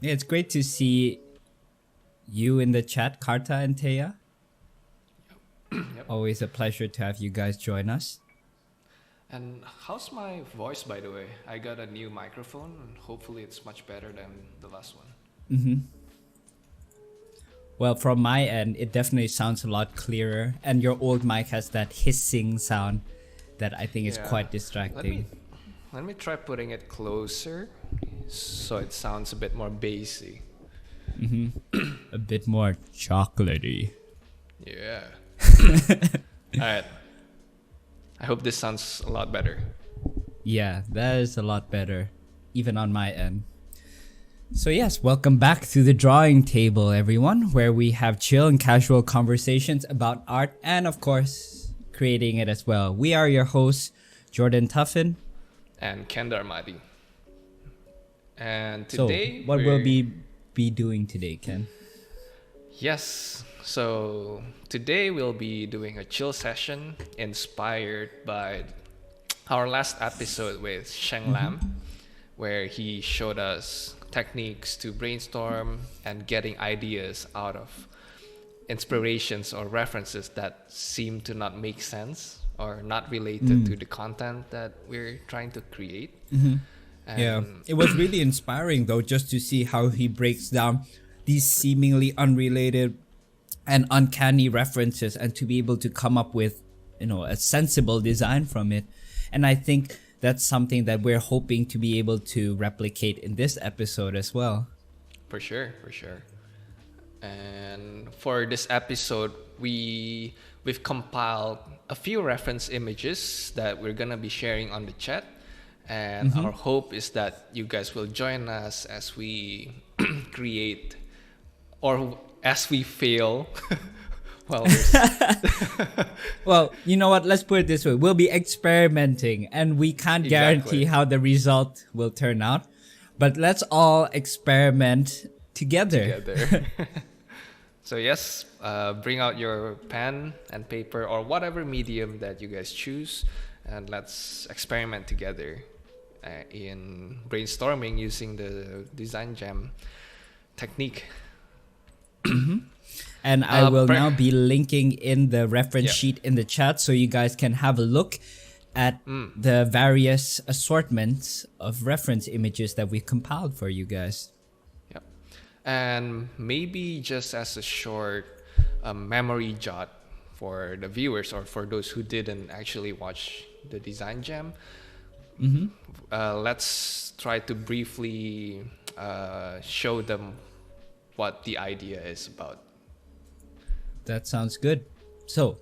Yeah, it's great to see you in the chat, Karta and Teya. Yep. Always a pleasure to have you guys join us. And how's my voice, by the way? I got a new microphone, and hopefully it's much better than the last one. Well, from my end, it definitely sounds a lot clearer, and your old mic has that hissing sound that I think is Yeah. quite distracting. Let me try putting it closer, so it sounds a bit more bassy. A bit more chocolatey. Yeah. All right. I hope this sounds a lot better. Yeah, that is a lot better, even on my end. So yes, welcome back to the drawing table, everyone, where we have chill and casual conversations about art and, of course, creating it as well. We are your hosts, Jourdan Tuffan. And Ken Darmadi. And So, today, what will we be doing today, Ken? Yes. So today we'll be doing a chill session inspired by our last episode with Sheng Lam, where he showed us techniques to brainstorm and getting ideas out of inspirations or references that seem to not make sense or not related to the content that we're trying to create. And Yeah, it was really inspiring though, just to see how he breaks down these seemingly unrelated and uncanny references and to be able to come up with, a sensible design from it. And I think that's something that we're hoping to be able to replicate in this episode as well. For sure. And for this episode, we've compiled a few reference images that we're gonna be sharing on the chat. And our hope is that you guys will join us as we create or as we fail. Well, Well, you know what? Let's put it this way. We'll be experimenting and we can't guarantee Exactly. how the result will turn out. But let's all experiment together. So yes, bring out your pen and paper or whatever medium that you guys choose, and let's experiment together in brainstorming using the design jam technique. And I will per- now be linking in the reference Yeah. sheet in the chat so you guys can have a look at the various assortments of reference images that we compiled for you guys. Yep. And maybe just as a short memory jot for the viewers or for those who didn't actually watch the design jam, let's try to briefly show them what the idea is about. That sounds good. So,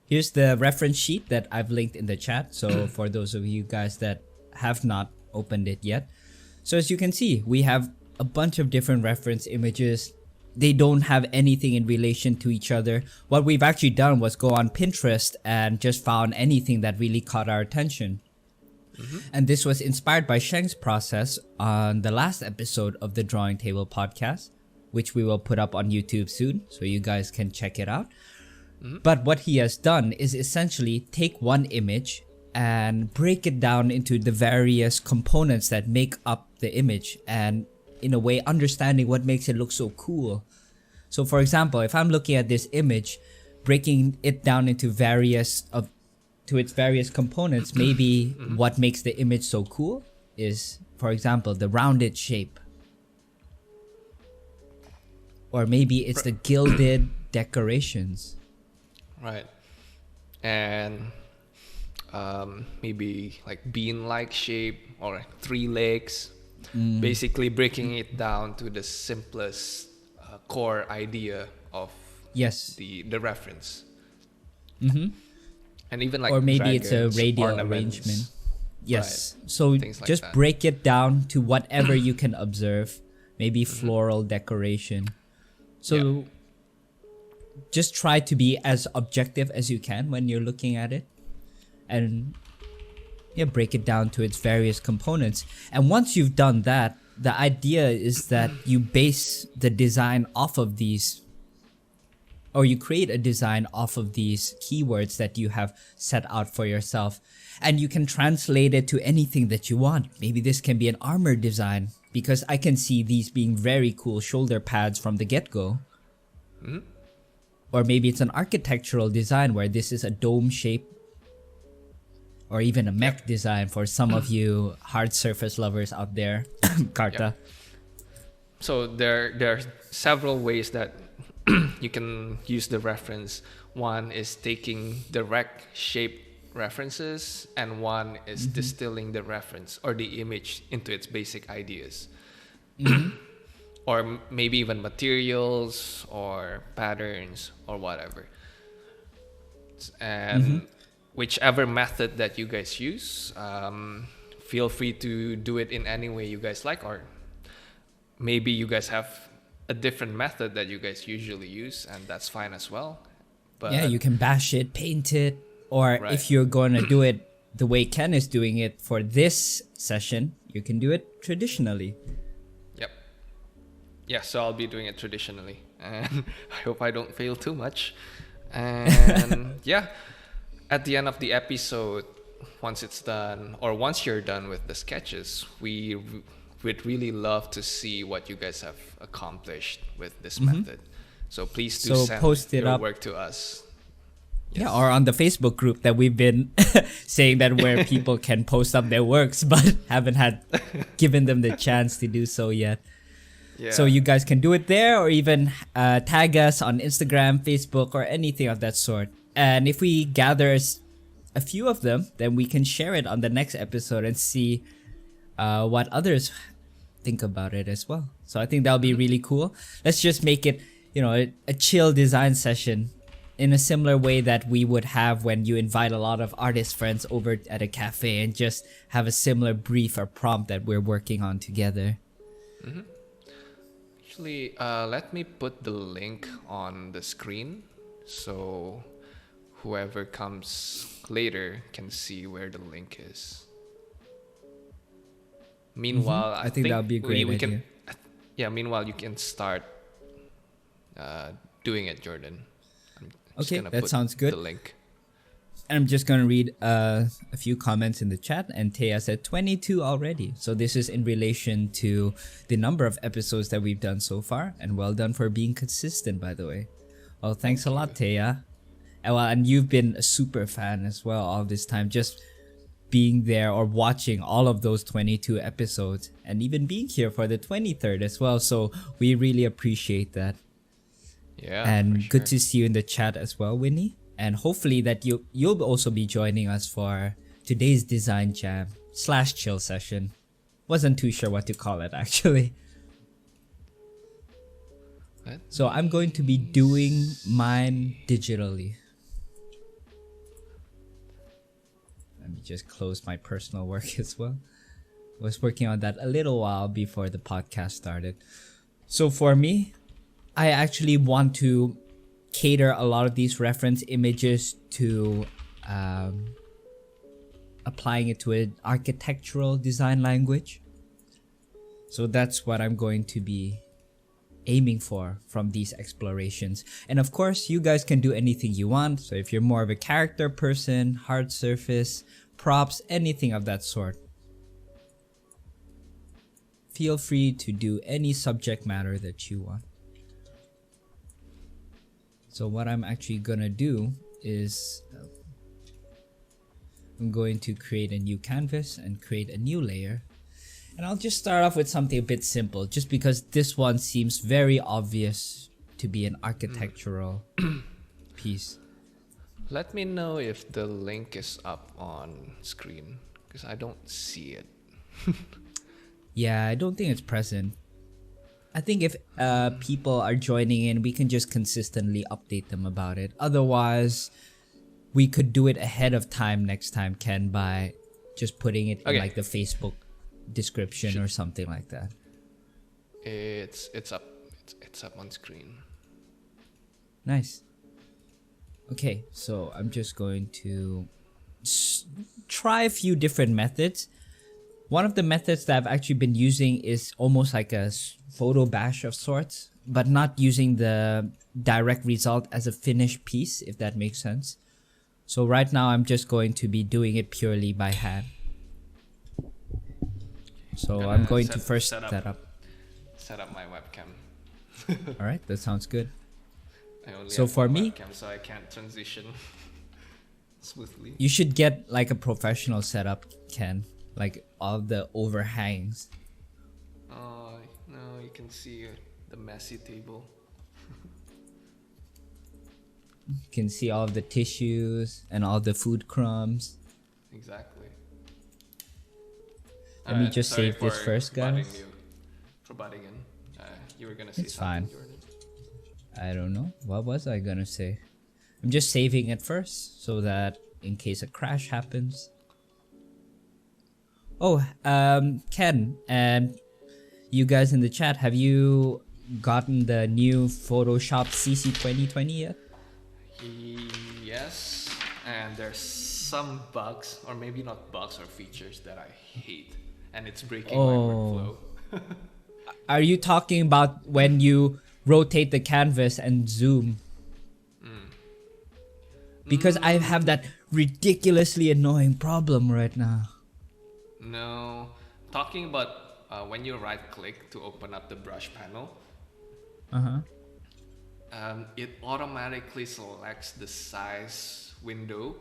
here's the reference sheet that I've linked in the chat. So, for those of you guys that have not opened it yet. So, as you can see, we have a bunch of different reference images. They don't have anything in relation to each other. What we've actually done was go on Pinterest and just found anything that really caught our attention. And this was inspired by Sheng's process on the last episode of the Drawing Table podcast, which we will put up on YouTube soon, so you guys can check it out. But what he has done is essentially take one image and break it down into the various components that make up the image, and in a way understanding what makes it look so cool. So for example, if I'm looking at this image, breaking it down into its various components, maybe what makes the image so cool is, for example, the rounded shape. Or maybe it's the gilded decorations. Right. And maybe like bean-like shape or like 3 legs. Basically breaking it down to the simplest core idea of Yes. the reference. And even like Or maybe it's a dragons, radial ornaments. arrangement. Yes. Right. So Things like just that. break it down to whatever you can observe. Maybe floral decoration. So just try to be as objective as you can when you're looking at it. And break it down to its various components. And once you've done that, the idea is that you base the design off of these, or you create a design off of these keywords that you have set out for yourself. And you can translate it to anything that you want. Maybe this can be an armor design, because I can see these being very cool shoulder pads from the get-go. Or maybe it's an architectural design where this is a dome shape, or even a mech design for some of you hard surface lovers out there. Karta. So there are several ways that you can use the reference. One is taking direct shape references, and one is distilling the reference or the image into its basic ideas. Or maybe even materials or patterns or whatever. And whichever method that you guys use, feel free to do it in any way you guys like, or maybe you guys have a different method that you guys usually use, and that's fine as well. But Yeah, you can bash it, paint it, or if you're going to do it the way Ken is doing it for this session, you can do it traditionally. Yeah, so I'll be doing it traditionally, and I hope I don't fail too much. And yeah, at the end of the episode, once it's done, or once you're done with the sketches, we'd really love to see what you guys have accomplished with this method. So please do send post it your up. work to us. Yeah, or on the Facebook group that we've been saying that where people can post up their works, but haven't given them the chance to do so yet. Yeah. So you guys can do it there, or even tag us on Instagram, Facebook, or anything of that sort. And if we gather a few of them, then we can share it on the next episode and see what others think about it as well. So I think that'll be really cool. Let's just make it, a chill design session in a similar way that we would have when you invite a lot of artist friends over at a cafe and just have a similar brief or prompt that we're working on together. Actually, let me put the link on the screen so whoever comes later can see where the link is. Meanwhile, I think that would be a great we idea. Meanwhile, you can start doing it, Jourdan. I'm just Okay, gonna that put sounds good. The link. And I'm just going to read a few comments in the chat. And Taya said 22 already. So this is in relation to the number of episodes that we've done so far. And well done for being consistent, by the way. Well, thanks a lot, Taya. And you've been a super fan as well all this time. Just being there or watching all of those 22 episodes. And even being here for the 23rd as well. So we really appreciate that. Yeah, And for good sure. to see you in the chat as well, Winnie. And hopefully that you'll also be joining us for today's design jam / chill session. Wasn't too sure what to call it actually. So I'm going to be doing mine digitally. Let me just close my personal work as well. I was working on that a little while before the podcast started. So for me, I actually want to cater a lot of these reference images to applying it to an architectural design language. So that's what I'm going to be aiming for from these explorations. And of course, you guys can do anything you want. So if you're more of a character person, hard surface, props, anything of that sort, feel free to do any subject matter that you want. So what I'm actually gonna do is I'm going to create a new canvas and create a new layer. And I'll just start off with something a bit simple, just because this one seems very obvious to be an architectural piece. Let me know if the link is up on screen, because I don't see it. Yeah, I don't think it's present. I think if people are joining in, we can just consistently update them about it. Otherwise, we could do it ahead of time next time, Ken, by just putting it in like the Facebook description or something like that. It's up. It's up on screen. Nice. Okay, so I'm just going to try a few different methods. One of the methods that I've actually been using is almost like a photo bash of sorts, but not using the direct result as a finished piece, if that makes sense. So right now I'm just going to be doing it purely by hand. So Gonna I'm going to first set set up. my webcam. All right, that sounds good. I only So have for one me, webcam, so I can't transition smoothly. you should get like a professional setup, Ken. Like all the overhangs. Oh no, you can see the messy table. You can see all of the tissues and all the food crumbs. Exactly. Let me just sorry save this for first, guys. butting you, for butting in. You were gonna say It's something, fine. Jordan. I don't know. What was I gonna say? I'm just saving it first so that in case a crash happens. Oh, Ken and you guys in the chat, have you gotten the new Photoshop CC 2020 yet? Yes, and there's some bugs, or maybe not bugs or features that I hate, and it's breaking my workflow. Are you talking about when you rotate the canvas and zoom? Because I have that ridiculously annoying problem right now. No, talking about when you right click to open up the brush panel, it automatically selects the size window,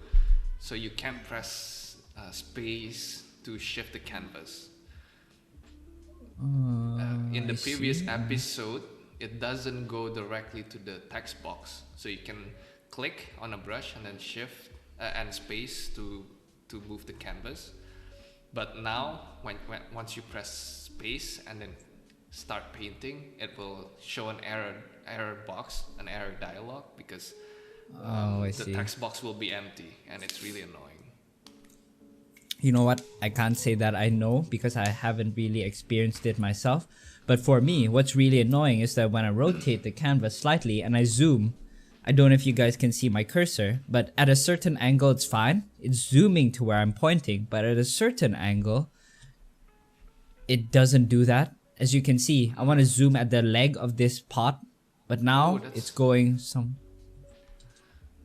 so you can't press space to shift the canvas. In the previous episode, it doesn't go directly to the text box, so you can click on a brush and then shift and space to move the canvas. But now, once you press space and then start painting, it will show an error box, an error dialog, because the text box will be empty, and it's really annoying. You know what? I can't say that I know because I haven't really experienced it myself. But for me, what's really annoying is that when I rotate the canvas slightly and I zoom, I don't know if you guys can see my cursor, but at a certain angle it's fine. It's zooming to where I'm pointing, but at a certain angle, it doesn't do that. As you can see, I want to zoom at the leg of this pot, but now it's going some...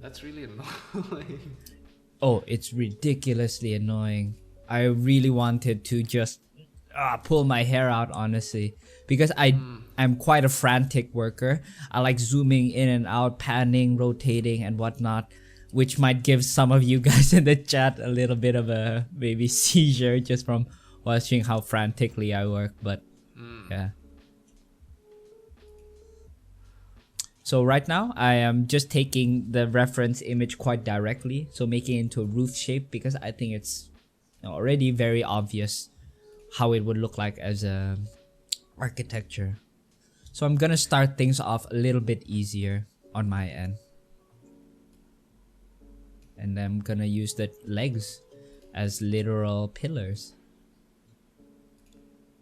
That's really annoying. Oh, it's ridiculously annoying. I really wanted to just pull my hair out, honestly, because I'm quite a frantic worker. I like zooming in and out, panning, rotating, and whatnot, which might give some of you guys in the chat a little bit of a maybe seizure just from watching how frantically I work. But yeah. So right now I am just taking the reference image quite directly, so making it into a roof shape, because I think it's already very obvious how it would look like as a architecture. So I'm gonna start things off a little bit easier on my end, and I'm gonna use the legs as literal pillars,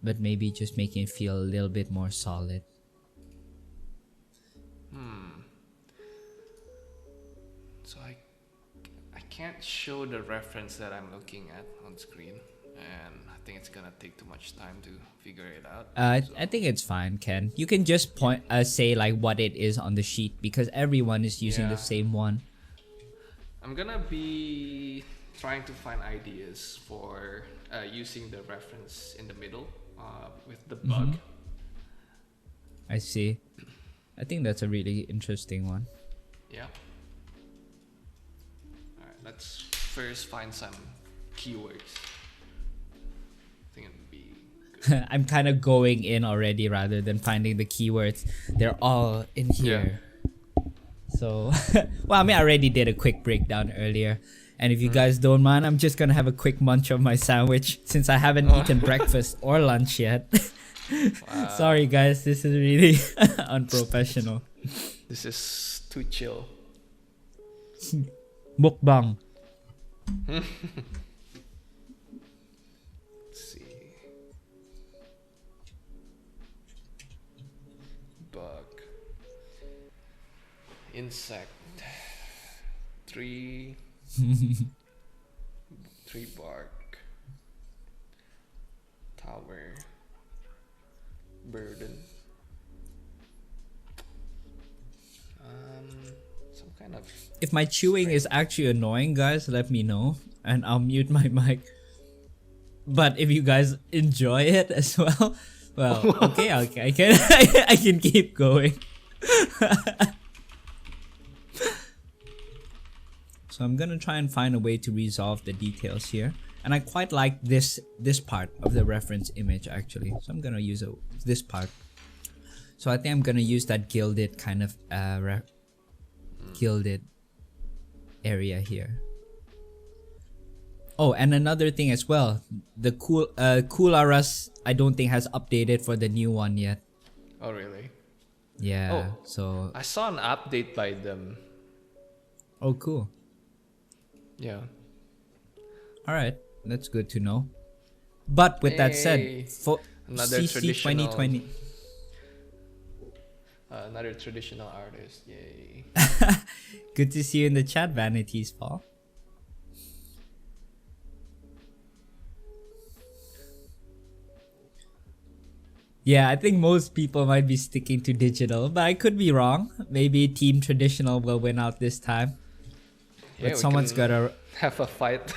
but maybe just making it feel a little bit more solid. So I can't show the reference that I'm looking at on screen, and I think it's gonna take too much time to figure it out. I think it's fine, Ken. You can just say like what it is on the sheet, because everyone is using the same one. I'm gonna be trying to find ideas for using the reference in the middle with the bug. I see. I think that's a really interesting one. Yeah. Alright, let's first find some keywords. I think it would be good. I'm kind of going in already rather than finding the keywords. They're all in here. So, well, I mean, I already did a quick breakdown earlier. And if you guys don't mind, I'm just gonna have a quick munch of my sandwich since I haven't eaten breakfast or lunch yet. Wow. Sorry guys, this is really unprofessional. This is too chill. Mukbang. Let's see. Bug. Insect. Tree bark. Tower. Burden. Some kind of... If my chewing is actually annoying, guys, let me know and I'll mute my mic. But if you guys enjoy it as well, well, okay, I can I can keep going. So I'm gonna try and find a way to resolve the details here, and I quite like this part of the reference image actually. So I'm gonna use this part. So I think I'm gonna use that gilded kind of gilded area here. Oh, and another thing as well, the Kularas I don't think has updated for the new one yet. Oh, really? Yeah. Oh. So. I saw an update by them. Oh, cool. Yeah. All right, that's good to know. But with that Hey, said, for another CC traditional- 2020. Another traditional artist. Yay. Good to see you in the chat, Vanities Paul. Yeah, I think most people might be sticking to digital, but I could be wrong. Maybe Team Traditional will win out this time. Yeah, But we someone's can gotta. have a fight.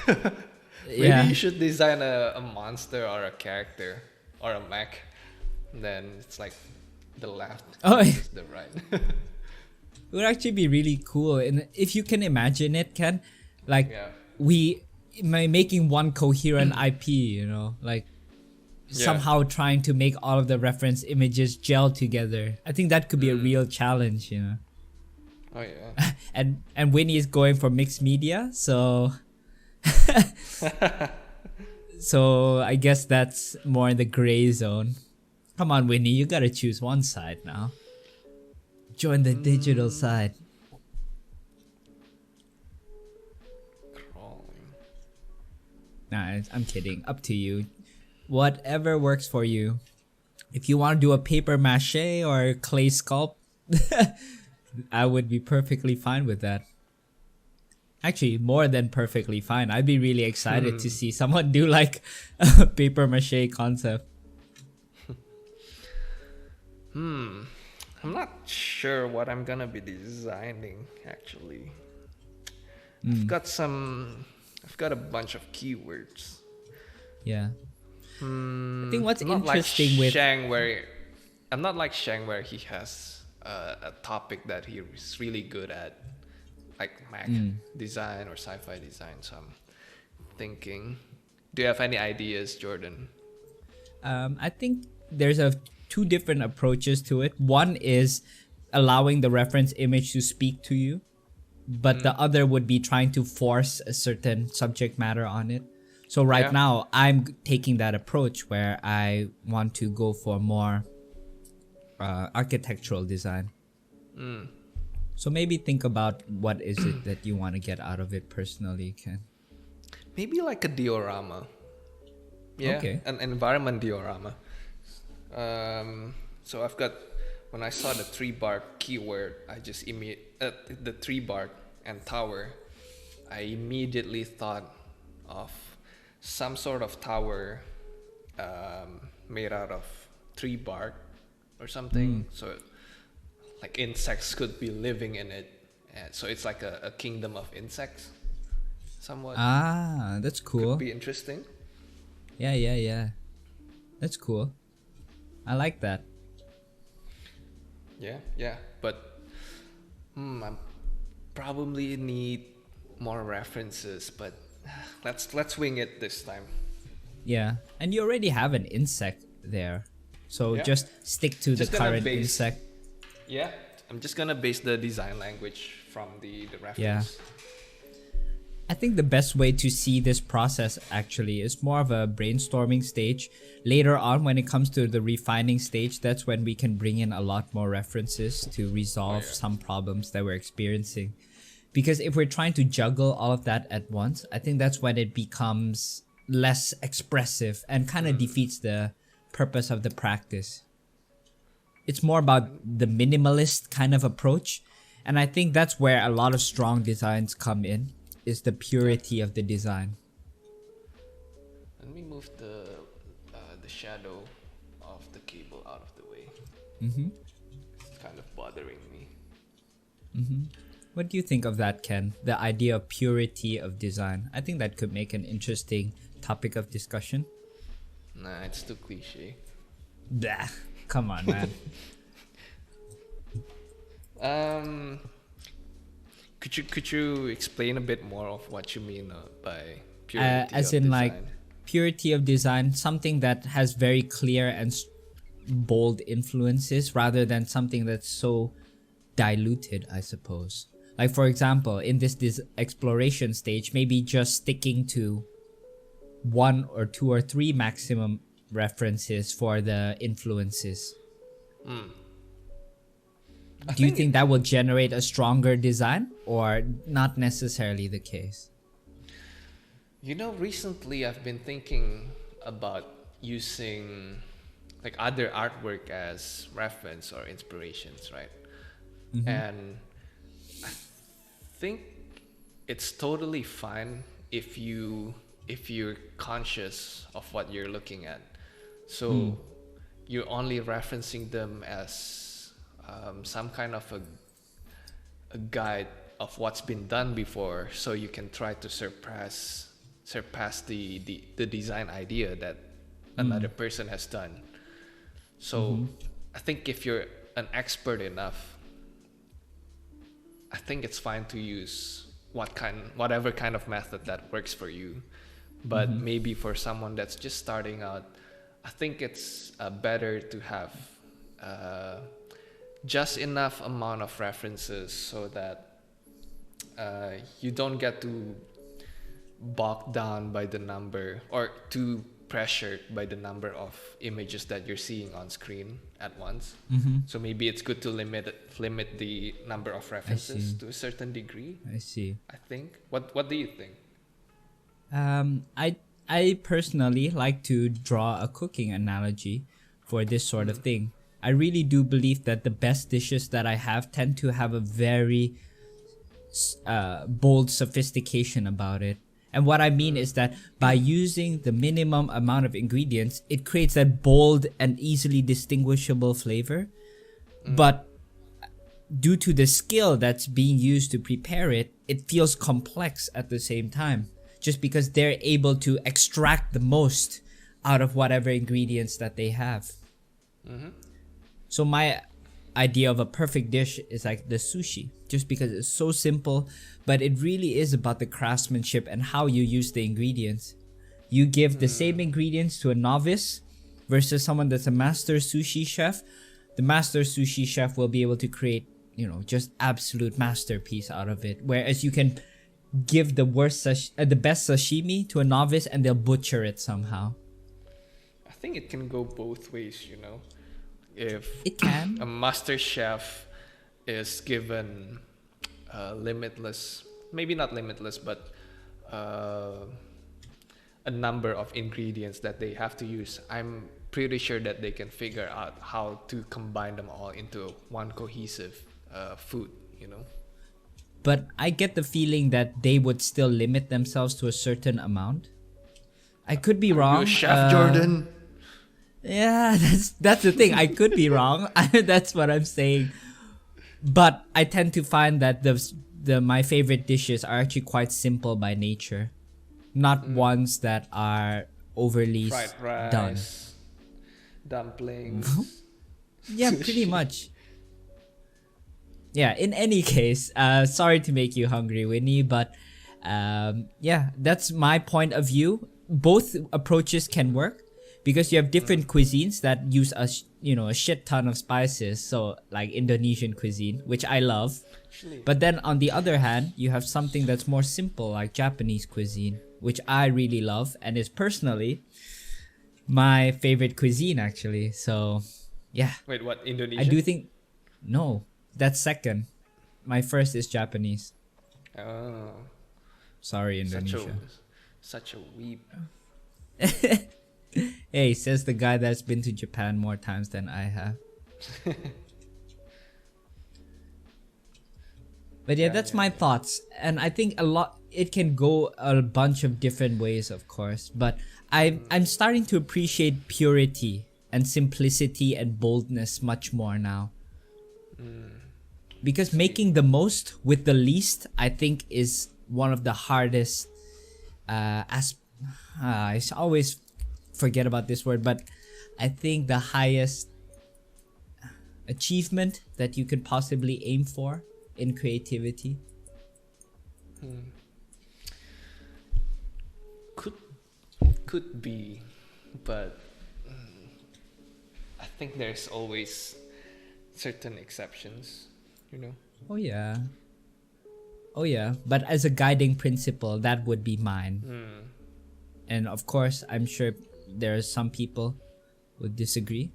Maybe Yeah. you should design a monster or a character or a mech. Then it's like the left Oh, versus the right. it would actually be really cool, and if you can imagine it, Ken, like Yeah. making one coherent IP, you know, like somehow trying to make all of the reference images gel together. I think that could be a real challenge, you know. Oh yeah. And Winnie is going for mixed media, so so I guess that's more in the gray zone. Come on, Winnie, you gotta choose one side now. Join the digital side. Crawling. Nah, I'm kidding. Up to you. Whatever works for you. If you want to do a paper mache or clay sculpt, I would be perfectly fine with that. Actually, more than perfectly fine. I'd be really excited to see someone do like a paper mache concept. I'm not sure what I'm gonna be designing actually. I've got a bunch of keywords. Yeah. I think what's I'm not interesting with I'm not like Sheng where he has a topic that he is really good at, like Mac design or sci-fi design. So I'm thinking, do you have any ideas, Jourdan? I think there's two different approaches to it. One is allowing the reference image to speak to you, but the other would be trying to force a certain subject matter on it. So right now, I'm taking that approach where I want to go for more architectural design. So maybe think about what is it that you want to get out of it personally, Ken. Maybe like a diorama. Yeah, Okay. an environment diorama. So I've got, when I saw the 3-bar keyword, I just the 3-bar and tower, I immediately thought of some sort of tower made out of 3-bar or something. So like insects could be living in it. So it's like a kingdom of insects, somewhat. Ah, that's cool. Could be interesting. Yeah. That's cool. I like that. Yeah. But I probably need more references. But let's wing it this time. Yeah, and you already have an insect there, so just stick to Just the gonna current base- insect. Yeah, I'm just gonna base the design language from the reference. Yeah. I think the best way to see this process actually is more of a brainstorming stage. Later on, when it comes to the refining stage, that's when we can bring in a lot more references to resolve some problems that we're experiencing. Because if we're trying to juggle all of that at once, I think that's when it becomes less expressive and kind of defeats the purpose of the practice. It's more about the minimalist kind of approach. And I think that's where a lot of strong designs come in. Is the purity of the design. Let me move the shadow of the cable out of the way. It's kind of bothering me. What do you think of that, Ken? The idea of purity of design. I think that could make an interesting topic of discussion. Nah, it's too cliche. Blah. Come on, man. Could you explain a bit more of what you mean by purity As of in, like, design? purity of design, something that has very clear and bold influences rather than something that's so diluted, I suppose. Like, for example, in this exploration stage, maybe just sticking to 1 or 2 or 3 maximum references for the influences. Do you think that will generate a stronger design, or not necessarily the case? You know, recently I've been thinking about using like other artwork as reference or inspirations, right? And I think it's totally fine if you're conscious of what you're looking at. So you're only referencing them as some kind of a guide of what's been done before, so you can try to surpass the design idea that another person has done. So I think if you're an expert enough, I think it's fine to use whatever kind of method that works for you. But maybe for someone that's just starting out, I think it's better to have just enough amount of references so that you don't get too bogged down by the number or too pressured by the number of images that you're seeing on screen at once. So maybe it's good to limit the number of references to a certain degree. I see. I think. What do you think? I personally like to draw a cooking analogy for this sort of thing. I really do believe that the best dishes that I have tend to have a very bold sophistication about it. And what I mean is that by using the minimum amount of ingredients, it creates that bold and easily distinguishable flavor. But due to the skill that's being used to prepare it, it feels complex at the same time. Just because they're able to extract the most out of whatever ingredients that they have. So my idea of a perfect dish is like the sushi, just because it's so simple, but it really is about the craftsmanship and how you use the ingredients. You give the same ingredients to a novice versus someone that's a master sushi chef. The master sushi chef will be able to create, just absolute masterpiece out of it. Whereas you can give the best sashimi to a novice and they'll butcher it somehow. I think it can go both ways, If It can. a master chef is given limitless, maybe not limitless, but a number of ingredients that they have to use, I'm pretty sure that they can figure out how to combine them all into one cohesive food, But I get the feeling that they would still limit themselves to a certain amount. I could be wrong. You Chef Jourdan. Yeah, that's the thing. I could be wrong. That's what I'm saying. But I tend to find that my favorite dishes are actually quite simple by nature, not ones that are overly Fried rice, done. dumplings. Yeah, pretty much. Yeah, in any case, sorry to make you hungry, Winnie, but yeah, that's my point of view. Both approaches can work because you have different cuisines that use a shit ton of spices, so like Indonesian cuisine, which I love. But then on the other hand, you have something that's more simple like Japanese cuisine, which I really love and is personally my favorite cuisine actually. So, yeah. Wait, what, Indonesian? I do think no. That's second. My first is Japanese. Oh. Sorry, Indonesia. Such a weeb. Hey, says the guy that's been to Japan more times than I have. But yeah, that's my thoughts. And I think it can go a bunch of different ways, of course. But I'm starting to appreciate purity and simplicity and boldness much more now. Because making the most with the least, I think, is one of the hardest. I always forget about this word, but I think the highest achievement that you could possibly aim for in creativity. Could be, but I think there's always certain exceptions, you know. Oh yeah. Oh yeah, but as a guiding principle, that would be mine. And of course, I'm sure there are some people who disagree.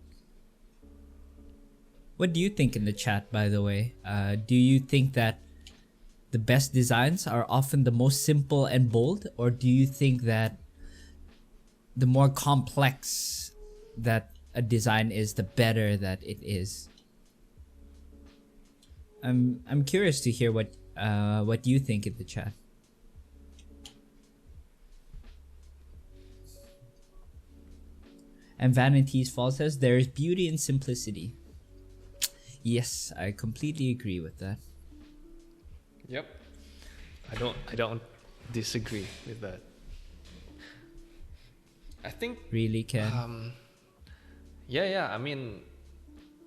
What do you think in the chat, by the way? Do you think that the best designs are often the most simple and bold, or do you think that the more complex that a design is, the better that it is? I'm curious to hear what you think in the chat. And Vanity's Fall says there is beauty in simplicity. Yes, I completely agree with that. Yep. I don't disagree with that. I think Really, Ken? yeah, I mean,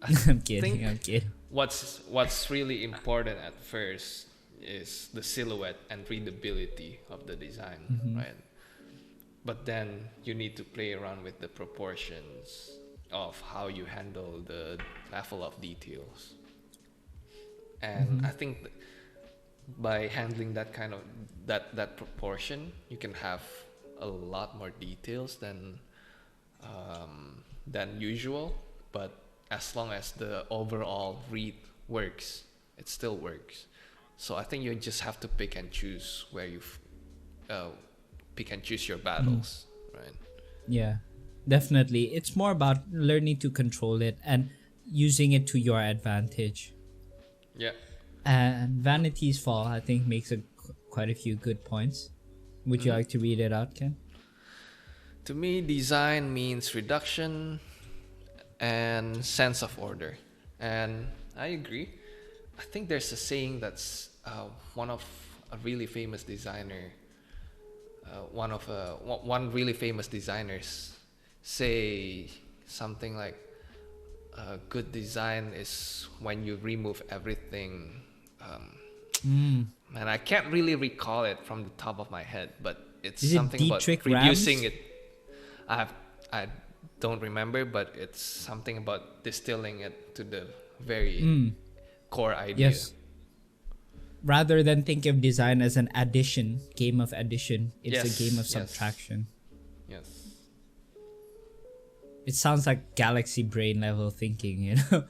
I'm kidding. what's really important at first is the silhouette and readability of the design, right? But then you need to play around with the proportions of how you handle the level of details. And I think by handling that kind of that proportion, you can have a lot more details than usual. But as long as the overall read works, it still works. So I think you just have to pick and choose where you pick and choose your battles, right? Yeah, definitely. It's more about learning to control it and using it to your advantage. Yeah. And Vanity's Fall, I think, makes quite a few good points. Would you like to read it out, Ken? To me, design means reduction and sense of order. And I agree. I think there's a saying that's one of a really famous designer, one really famous designers say something like, good design is when you remove everything. And I can't really recall it from the top of my head, but it's Is something it about Dietrich reducing Rams? it. I don't remember, but it's something about distilling it to the very core idea. Yes. Rather than think of design as an game of addition, it's a game of subtraction. Yes. It sounds like galaxy brain level thinking, you know?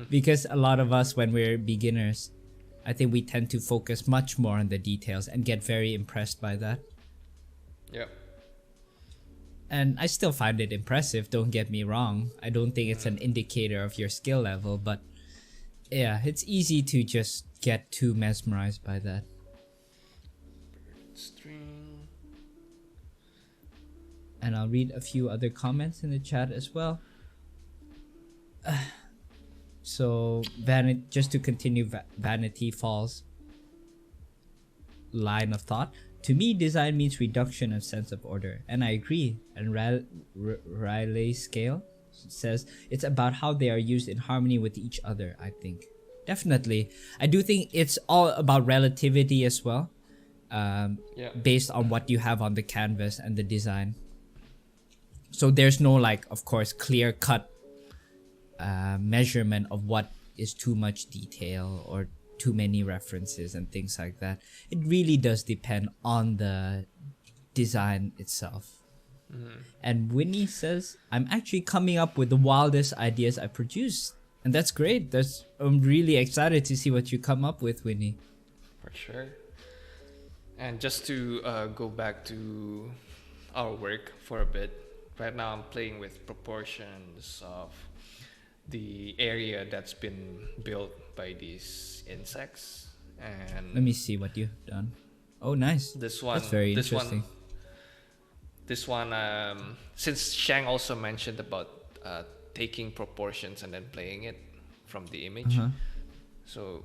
Because a lot of us, when we're beginners, I think we tend to focus much more on the details and get very impressed by that. Yep. And I still find it impressive, don't get me wrong. I don't think it's an indicator of your skill level, but yeah, it's easy to just get too mesmerized by that. String. And I'll read a few other comments in the chat as well. So, just to continue Vanity Falls line of thought, to me, design means reduction of sense of order, and I agree. And Riley Scale says it's about how they are used in harmony with each other. I think definitely, I do think it's all about relativity as well, based on what you have on the canvas and the design. So there's no, like, of course, clear cut measurement of what is too much detail or too many references and things like that. It really does depend on the design itself. And Winnie says, I'm actually coming up with the wildest ideas I produce. And that's great. I'm really excited to see what you come up with, Winnie. For sure. And just to go back to our work for a bit, right now I'm playing with proportions of the area that's been built by these insects. And let me see what you've done. Oh, nice. This one, that's very interesting. This one, since Shang also mentioned about taking proportions and then playing it from the image, so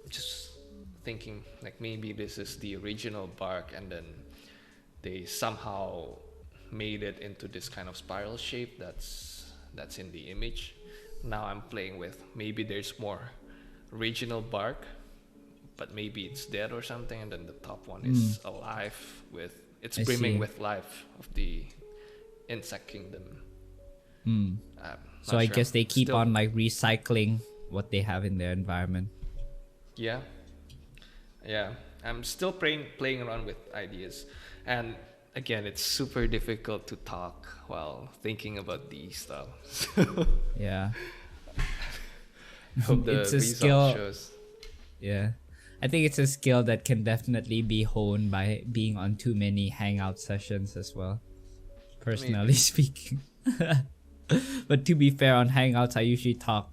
just thinking like maybe this is the original bark and then they somehow made it into this kind of spiral shape that's in the image. Now I'm playing with maybe there's more regional bark, but maybe it's dead or something, and then the top one is alive with it's I brimming see. with life of the insect kingdom. So Not I sure. guess they keep Still- on like recycling what they have in their environment. Yeah, yeah. I'm still playing around with ideas, and again, it's super difficult to talk while thinking about these stuff. Yeah. Hope the It's a result skill. shows. Yeah. I think it's a skill that can definitely be honed by being on too many hangout sessions as well. Personally speaking. But to be fair, on hangouts I usually talk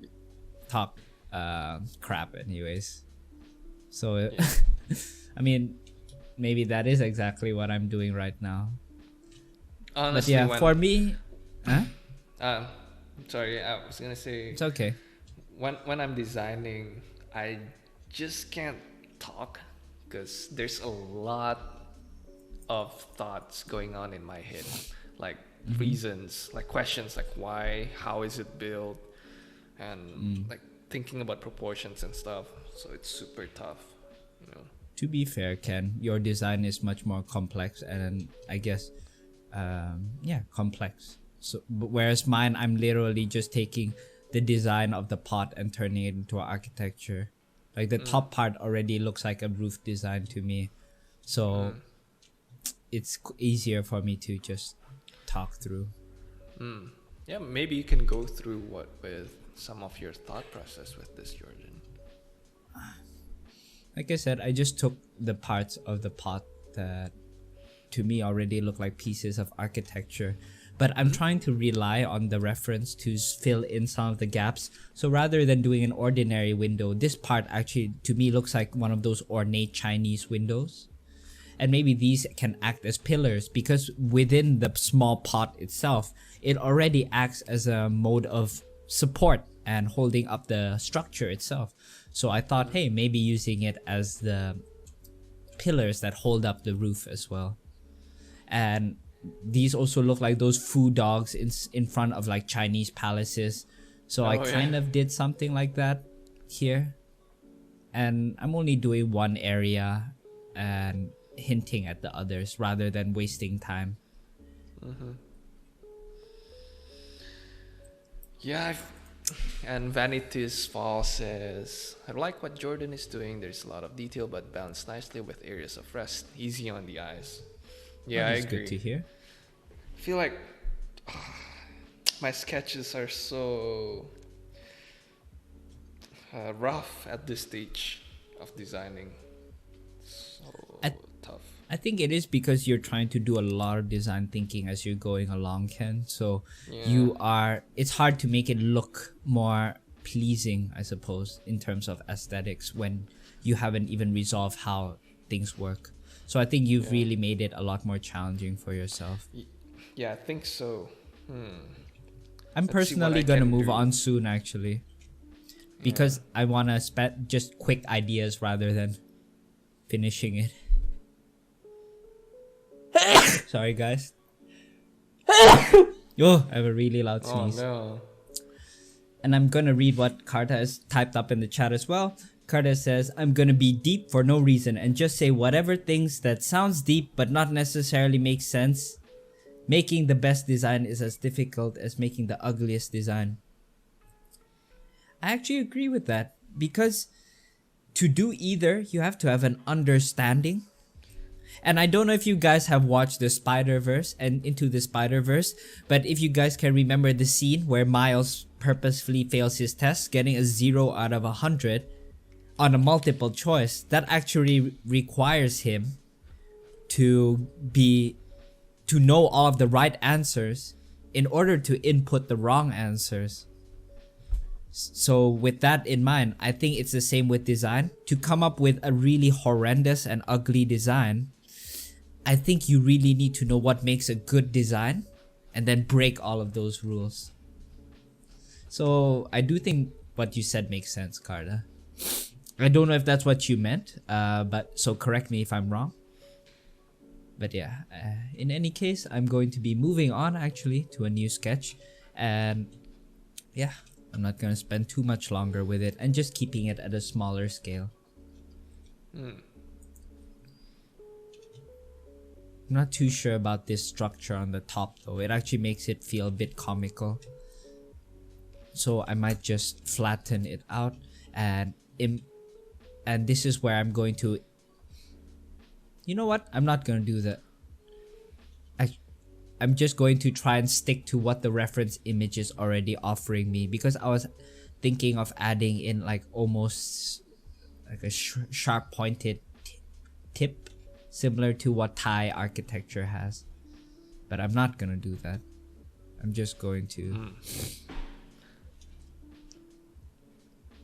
crap anyways. So I mean, maybe that is exactly what I'm doing right now. Honestly, But yeah, when, for me, huh? sorry, I was gonna say It's okay. when I'm designing, I just can't talk because there's a lot of thoughts going on in my head, like reasons, like questions, like why, how is it built, and like thinking about proportions and stuff. So it's super tough, you know. To be fair, Ken, your design is much more complex and I guess, complex. So, whereas mine, I'm literally just taking the design of the pot and turning it into architecture. Like the top part already looks like a roof design to me, so it's easier for me to just talk through. Yeah, maybe you can go through with some of your thought process with this, Jourdan. Like I said, I just took the parts of the pot that to me already look like pieces of architecture, but I'm trying to rely on the reference to fill in some of the gaps. So rather than doing an ordinary window, this part actually to me looks like one of those ornate Chinese windows. And maybe these can act as pillars because within the small pot itself, it already acts as a mode of support and holding up the structure itself. So I thought, hey, maybe using it as the pillars that hold up the roof as well. And these also look like those food dogs in front of like Chinese palaces. So I kind of did something like that here. And I'm only doing one area and hinting at the others rather than wasting time. Yeah, and Vanity's Fall says, I like what Jourdan is doing. There's a lot of detail but balanced nicely with areas of rest, easy on the eyes. Yeah, I That's agree. good to hear. I feel like my sketches are so rough at this stage of designing. So tough. I think it is because you're trying to do a lot of design thinking as you're going along, Ken. So it's hard to make it look more pleasing, I suppose, in terms of aesthetics when you haven't even resolved how things work. So I think you've really made it a lot more challenging for yourself. Yeah, I think so. I'm Let's see what personally I gonna can move do. on soon, actually, because I wanna just quick ideas rather than finishing it. Sorry, guys. Yo, I have a really loud sneeze. Oh no. And I'm gonna read what Carta has typed up in the chat as well. Carta says, I'm gonna be deep for no reason and just say whatever things that sounds deep but not necessarily make sense. Making the best design is as difficult as making the ugliest design. I actually agree with that because to do either, you have to have an understanding. And I don't know if you guys have watched the Spider-Verse and Into the Spider-Verse, but if you guys can remember the scene where Miles purposefully fails his test, getting a 0 out of 100 on a multiple choice, that actually requires him to know all of the right answers in order to input the wrong answers. So with that in mind, I think it's the same with design. To come up with a really horrendous and ugly design, I think you really need to know what makes a good design and then break all of those rules. So I do think what you said makes sense, Carta. I don't know if that's what you meant, but so correct me if I'm wrong. But yeah, in any case, I'm going to be moving on actually to a new sketch, and yeah, I'm not gonna spend too much longer with it and just keeping it at a smaller scale. Hmm. I'm not too sure about this structure on the top though. It actually makes it feel a bit comical. So I might just flatten it out, and this is where I'm going to. You know what? I'm not gonna do that. I'm just going to try and stick to what the reference image is already offering me, because I was thinking of adding in like almost like a sharp pointed tip, similar to what Thai architecture has. But I'm not gonna do that. I'm just going to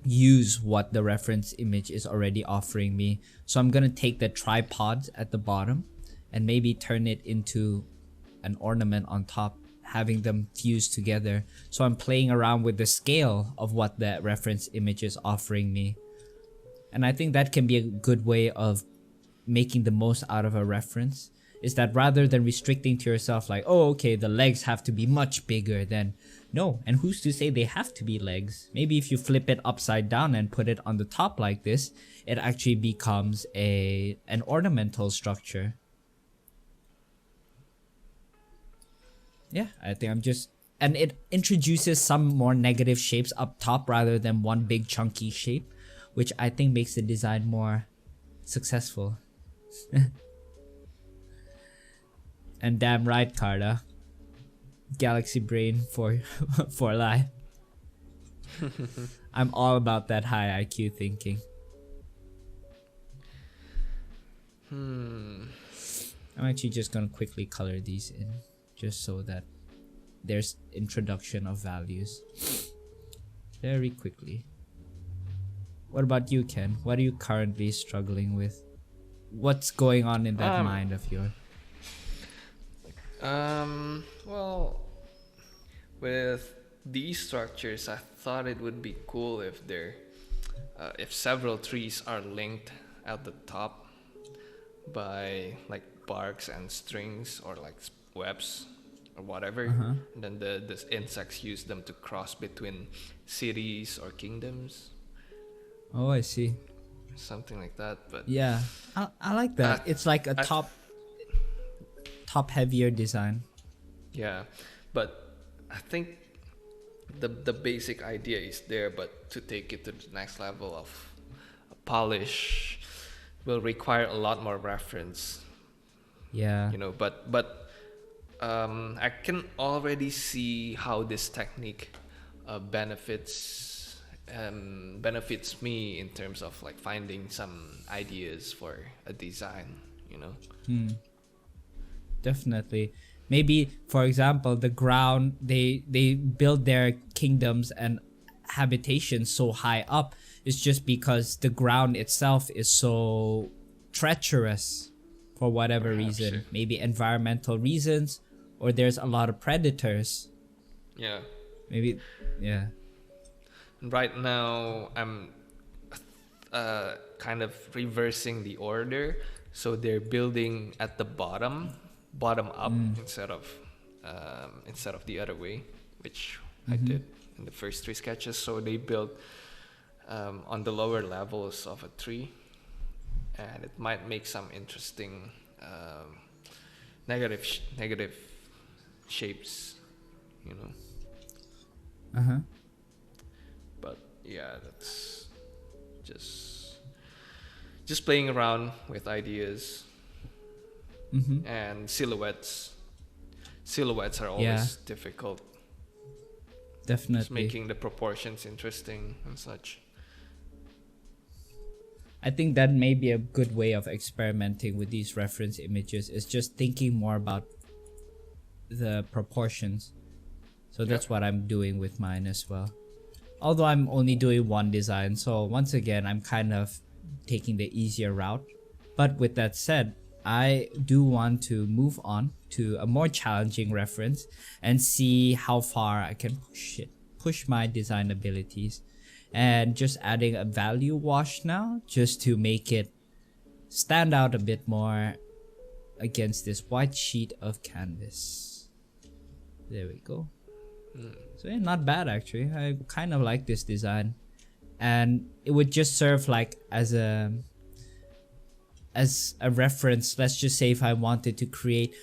use what the reference image is already offering me. So I'm gonna take the tripods at the bottom and maybe turn it into an ornament on top, having them fused together. So I'm playing around with the scale of what the reference image is offering me. And I think that can be a good way of making the most out of a reference, is that rather than restricting to yourself like, oh okay, the legs have to be much bigger, then no, and who's to say they have to be legs? Maybe if you flip it upside down and put it on the top like this, it actually becomes an ornamental structure. Yeah, I think I'm just, and it introduces some more negative shapes up top rather than one big chunky shape, which I think makes the design more successful. And damn right, Carta. Galaxy brain for life. I'm all about that high IQ thinking. I'm actually just gonna quickly color these in, just so that there's introduction of values very quickly. What about you, Ken? What are you currently struggling with? What's going on in that mind of yours? Well, with these structures, I thought it would be cool if if several trees are linked at the top by like barks and strings or like webs or whatever. And then the insects use them to cross between cities or kingdoms. Oh, I see. Something like that, but yeah, I like that. It's like a top heavier design. Yeah, but I think the basic idea is there, but to take it to the next level of polish will require a lot more reference. Yeah. You know, but I can already see how this technique benefits me in terms of like finding some ideas for a design, you know. Definitely. Maybe, for example, the ground, they build their kingdoms and habitations so high up is just because the ground itself is so treacherous for whatever reason. Sure. Maybe environmental reasons, or there's a lot of predators. Yeah. Maybe, yeah. Right now, I'm kind of reversing the order. So they're building at the bottom up instead of the other way, which I did in the first three sketches. So they built on the lower levels of a tree, and it might make some interesting negative shapes, you know. But yeah, that's just playing around with ideas. And silhouettes are always difficult. Definitely. Just making the proportions interesting and such. I think that may be a good way of experimenting with these reference images, is just thinking more about the proportions. So that's what I'm doing with mine as well. Although I'm only doing one design, so once again I'm kind of taking the easier route. But with that said, I do want to move on to a more challenging reference and see how far I can push my design abilities. And just adding a value wash now, just to make it stand out a bit more, against this white sheet of canvas. There we go. So yeah, not bad actually. I kind of like this design, and it would just serve like as a reference. Let's just say if I wanted to create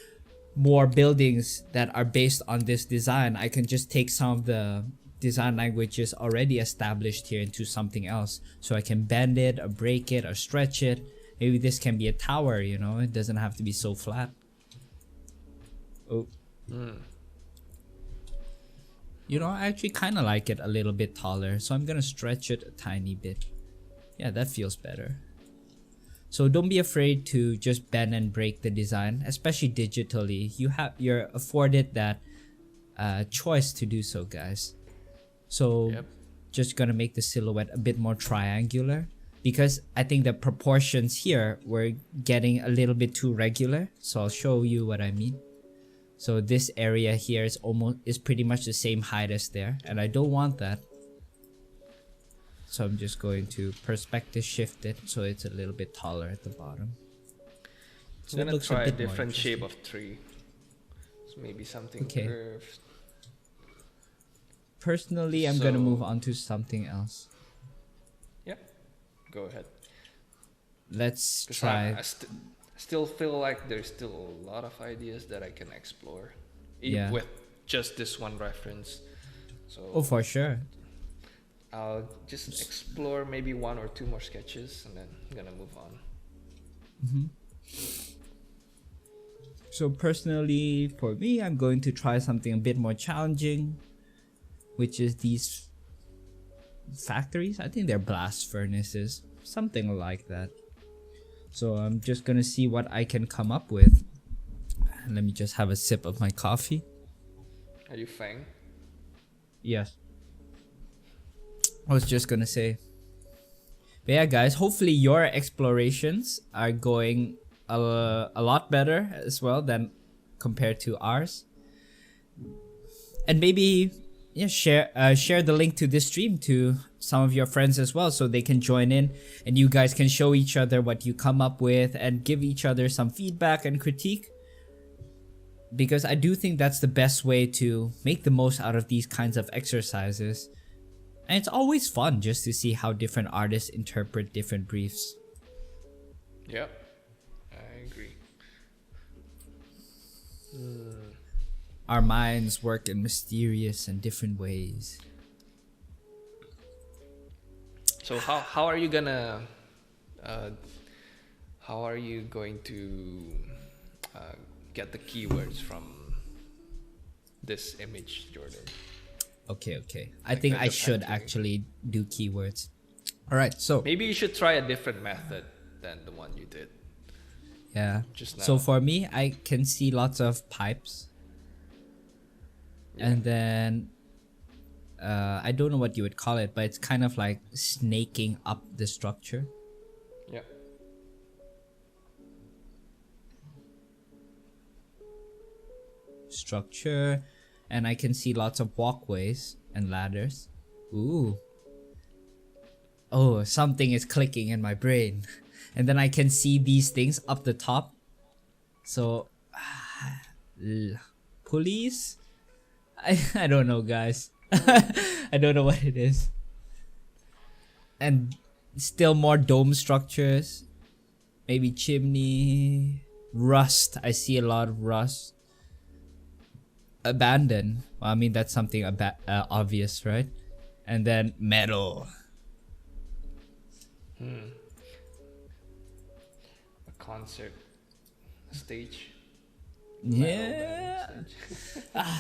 more buildings that are based on this design, I can just take some of the design languages already established here into something else. So I can bend it or break it or stretch it. Maybe this can be a tower, you know, it doesn't have to be so flat. Oh. You know, I actually kind of like it a little bit taller, so I'm gonna stretch it a tiny bit. Yeah, that feels better. So don't be afraid to just bend and break the design, especially digitally. You're afforded that choice to do so, guys. So just gonna make the silhouette a bit more triangular, because I think the proportions here were getting a little bit too regular. So I'll show you what I mean. So this area here is pretty much the same height as there, and I don't want that. So I'm just going to perspective shift it so it's a little bit taller at the bottom. So I'm gonna try a different shape of tree. So maybe something curved. Personally, I'm gonna move on to something else. Yeah, go ahead. Let's try. I still feel like there's still a lot of ideas that I can explore, even with just this one reference. So for sure. I'll just explore maybe 1 or 2 more sketches, and then I'm gonna move on. So personally, for me, I'm going to try something a bit more challenging, which is these factories. I think they're blast furnaces, something like that. So I'm just gonna see what I can come up with. Let me just have a sip of my coffee. Are you Fang? Yes. I was just gonna say. But yeah, guys, hopefully your explorations are going a lot better as well than compared to ours. And maybe share the link to this stream to some of your friends as well, so they can join in and you guys can show each other what you come up with and give each other some feedback and critique. Because I do think that's the best way to make the most out of these kinds of exercises. And it's always fun just to see how different artists interpret different briefs. Yep, I agree. Our minds work in mysterious and different ways. So how are you gonna get the keywords from this image, Jourdan? Okay. I think I should actually do keywords. Alright, so maybe you should try a different method than the one you did. Yeah. Just now. So for me, I can see lots of pipes. And then I don't know what you would call it, but it's kind of like snaking up the structure. Yeah. Structure, and I can see lots of walkways and ladders. Ooh. Oh, something is clicking in my brain. And then I can see these things up the top. So, pulleys? I don't know, guys. I don't know what it is. And still more dome structures. Maybe chimney. Rust. I see a lot of rust. Abandon. Well, I mean, that's something obvious, right? And then metal. A concert stage. Yeah.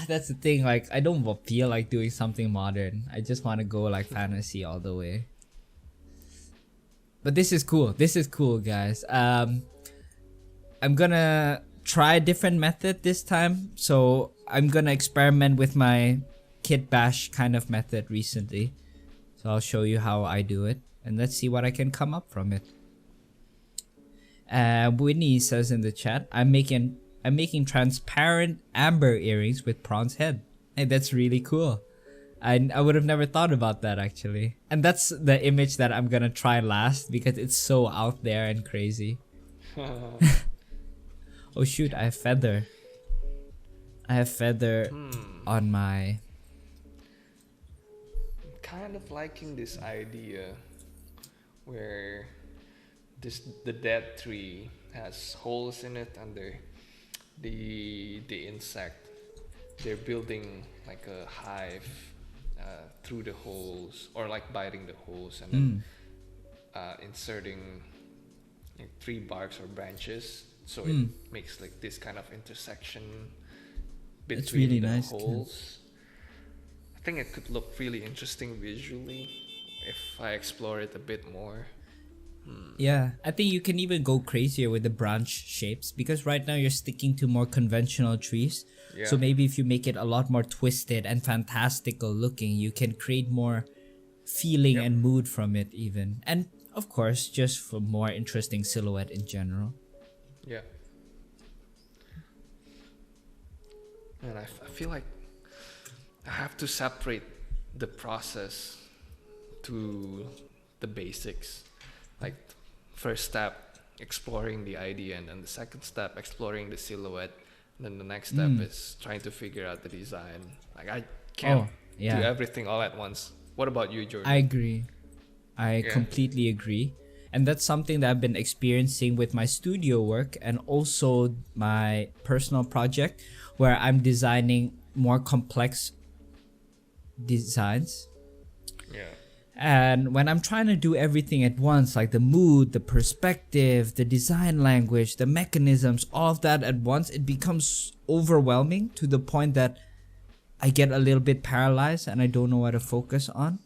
That's the thing. Like, I don't feel like doing something modern. I just want to go like fantasy all the way. But this is cool. This is cool, guys. I'm gonna try a different method this time. So I'm gonna experiment with my kit bash kind of method recently. So I'll show you how I do it, and let's see what I can come up from it. Whitney says in the chat, I'm making transparent amber earrings with prawn's head. Hey, that's really cool. I would have never thought about that actually. And that's the image that I'm gonna try last because it's so out there and crazy. Oh shoot, I have feather. On my... Kind of liking this idea where the dead tree has holes in it under the insect. They're building like a hive through the holes, or like biting the holes, and then inserting like tree barks or branches, so it makes like this kind of intersection between It's really the nice, holes. I think it could look really interesting visually if I explore it a bit more. Yeah, I think you can even go crazier with the branch shapes, because right now you're sticking to more conventional trees. Yeah. So maybe if you make it a lot more twisted and fantastical looking, you can create more feeling and mood from it even. And of course, just for more interesting silhouette in general. Yeah. And I feel like I have to separate the process to the basics. Like, first step, exploring the idea, and then the second step, exploring the silhouette. And then the next step is trying to figure out the design. Like, I can't do everything all at once. What about you, Jourdan? I agree. I completely agree. And that's something that I've been experiencing with my studio work and also my personal project, where I'm designing more complex designs. Yeah. And when I'm trying to do everything at once, like the mood, the perspective, the design language, the mechanisms, all of that at once, it becomes overwhelming to the point that I get a little bit paralyzed and I don't know what to focus on.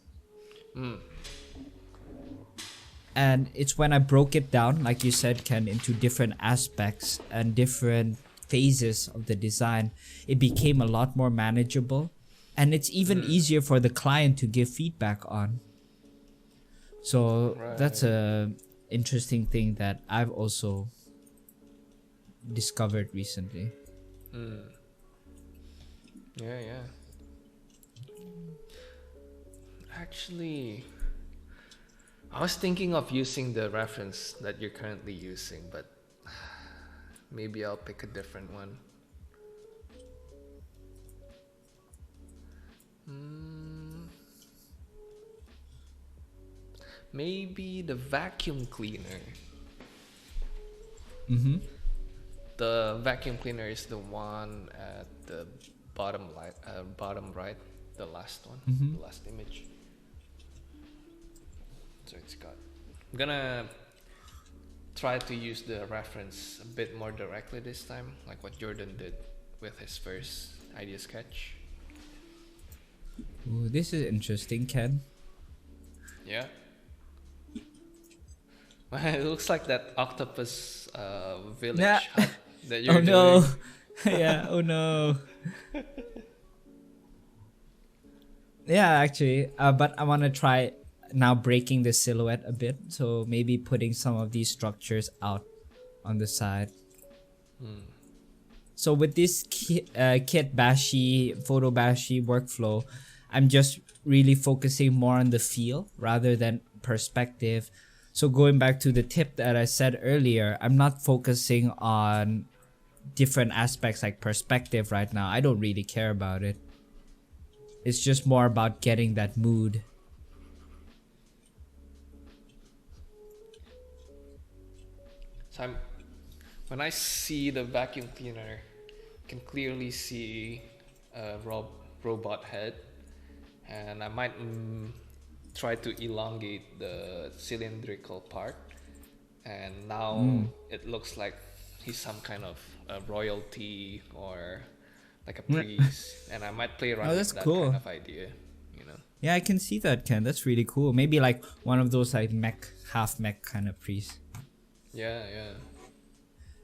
And it's when I broke it down, like you said, Ken, into different aspects and different phases of the design, it became a lot more manageable. And it's even easier for the client to give feedback on. So that's a interesting thing that I've also discovered recently. Yeah. Actually, I was thinking of using the reference that you're currently using, but maybe I'll pick a different one. Maybe the vacuum cleaner. The vacuum cleaner is the one at the bottom right, the last one, the last image. So it's got. I'm gonna try to use the reference a bit more directly this time, like what Jourdan did with his first idea sketch. Ooh, this is interesting, Ken. Yeah. It looks like that octopus village hut that you're doing. Oh no. Yeah, oh no. Yeah, actually, but I want to try now breaking the silhouette a bit, so maybe putting some of these structures out on the side. So with this kit bashi, photo bashi workflow, I'm just really focusing more on the feel rather than perspective. So going back to the tip that I said earlier, I'm not focusing on different aspects like perspective right now. I don't really care about it. It's just more about getting that mood. So when I see the vacuum cleaner, I can clearly see a robot head, and I might try to elongate the cylindrical part, and now it looks like he's some kind of a royalty or like a priest, and I might play around with that kind of idea, you know. Yeah, I can see that, Ken. That's really cool. Maybe like one of those like half mech kind of priests. Yeah.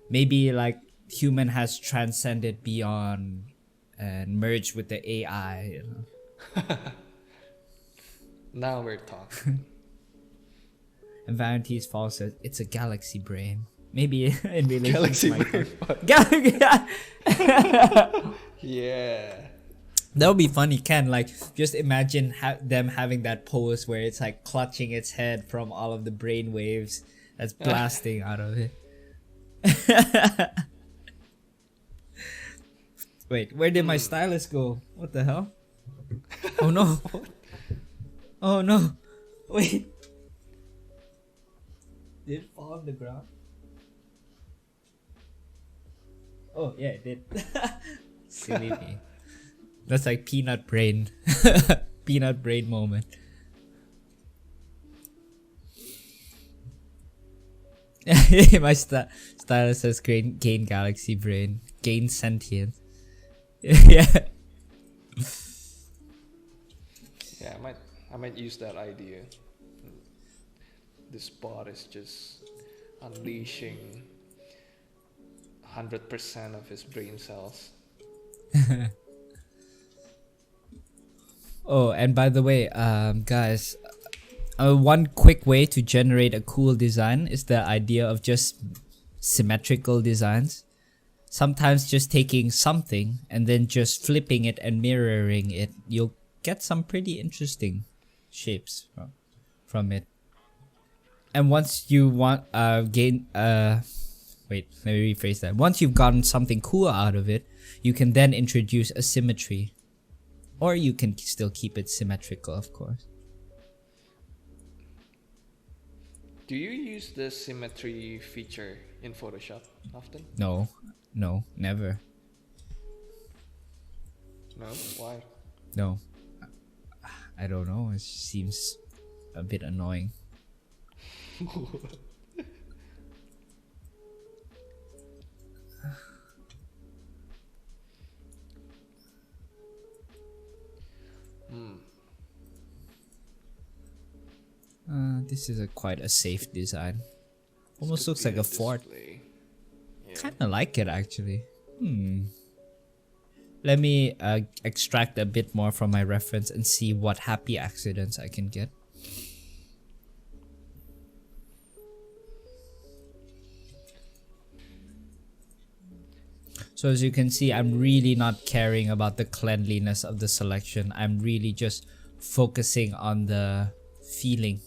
Maybe like human has transcended beyond and merged with the AI, you know. Now we're talking. And Vanity's Fall says it's a galaxy brain. Maybe in relation Galaxy to my brain. Yeah. That would be funny, Ken. Like, just imagine them having that pose where it's like clutching its head from all of the brain waves that's blasting out of it. Wait, where did my stylus go? What the hell? Oh no. Oh no. Wait. Did it fall on the ground? Oh yeah, it did. Silly me. That's like peanut brain. Peanut brain moment. My stylus says gain galaxy brain. Gain sentience. Yeah. Yeah, I might use that idea. This bot is just unleashing 100% of his brain cells. Oh, and by the way, guys, one quick way to generate a cool design is the idea of just symmetrical designs. Sometimes just taking something and then just flipping it and mirroring it, you'll get some pretty interesting shapes from it. And once you want wait, let me rephrase that. Once you've gotten something cool out of it, you can then introduce a symmetry. Or you can still keep it symmetrical, of course. Do you use the symmetry feature in Photoshop often? No, never. No? Why? No. I don't know, it seems a bit annoying. This is quite a safe design. Almost looks like a fort. Yeah. Kinda like it actually. Let me extract a bit more from my reference and see what happy accidents I can get. So as you can see, I'm really not caring about the cleanliness of the selection. I'm really just focusing on the feeling.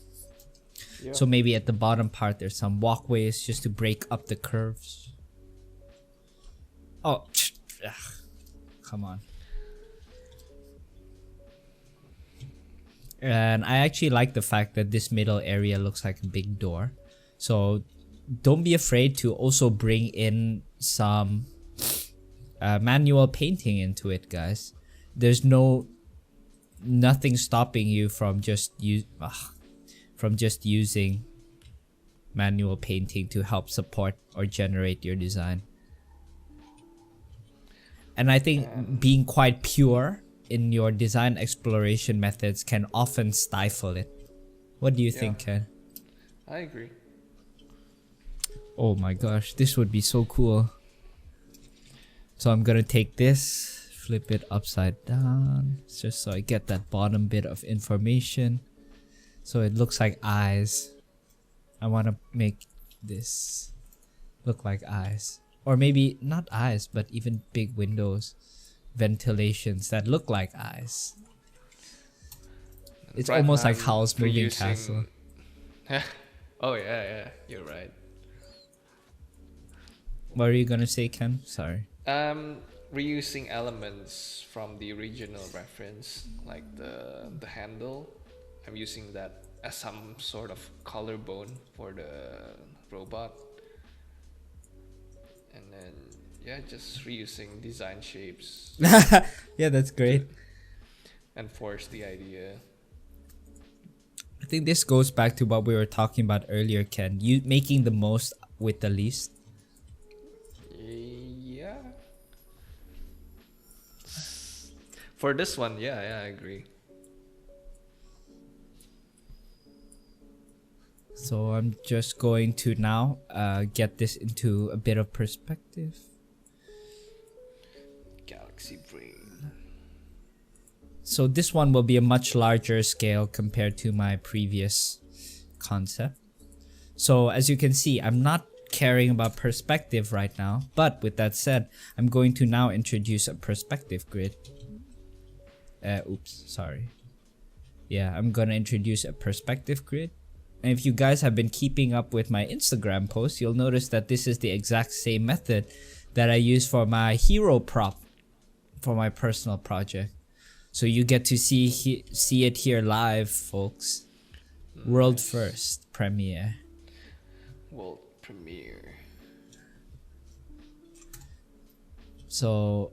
Yeah. So maybe at the bottom part there's some walkways just to break up the curves. Oh, come on. And I actually like the fact that this middle area looks like a big door. So don't be afraid to also bring in some manual painting into it, guys. There's nothing stopping you from just using manual painting to help support or generate your design. And I think being quite pure in your design exploration methods can often stifle it. What do you think, Ken? I agree. Oh my gosh, this would be so cool. So I'm gonna take this, flip it upside down, just so I get that bottom bit of information. So it looks like eyes. I want to make this look like eyes. Or maybe not eyes, but even big windows. Ventilations that look like eyes. It's Right, almost like Howl's Moving reusing- Castle. Oh yeah, you're right. What are you gonna say, Ken? Sorry. Reusing elements from the original reference, like the handle. I'm using that as some sort of collarbone for the robot. And then just reusing design shapes Yeah, that's great. and force the idea. I think this goes back to what we were talking about earlier, Ken. You making the most with the least. Yeah. For this one, yeah, I agree. So I'm just going to now get this into a bit of perspective. Galaxy brain. So this one will be a much larger scale compared to my previous concept. So as you can see, I'm not caring about perspective right now. But with that said, I'm going to now introduce a perspective grid. Oops, sorry. Yeah, I'm gonna introduce a perspective grid. And if you guys have been keeping up with my Instagram posts, you'll notice that this is the exact same method that I use for my hero prop for my personal project. So you get to see it here live, folks. World first premiere. World premiere. So,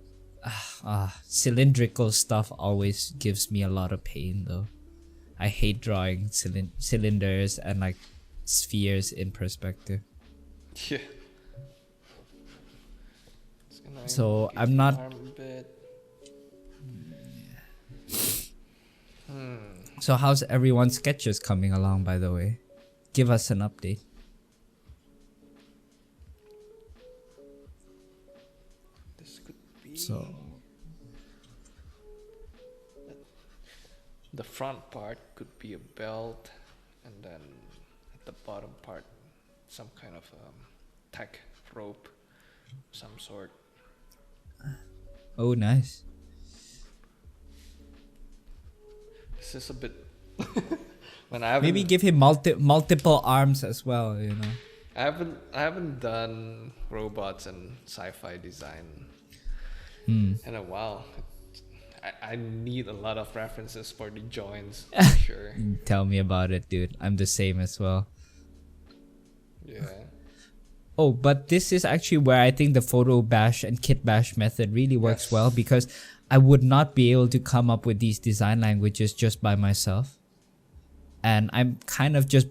cylindrical stuff always gives me a lot of pain, though. I hate drawing cylinders and like spheres in perspective. Yeah. So I'm not. So how's everyone's sketches coming along, by the way? Give us an update. This could be. So the front part could be a belt, and then at the bottom part, some kind of tech rope, some sort. oh, nice. This is a bit. When I haven't, Maybe give him multiple arms as well. You know. I haven't done robots and sci-fi design Hmm. in a while. I need a lot of references for the joints, for sure. Tell me about it, dude. I'm the same as well. Yeah. Oh, but this is actually where I think the photo bash and kit bash method really works Yes. well, because I would not be able to come up with these design languages just by myself. And I'm kind of just,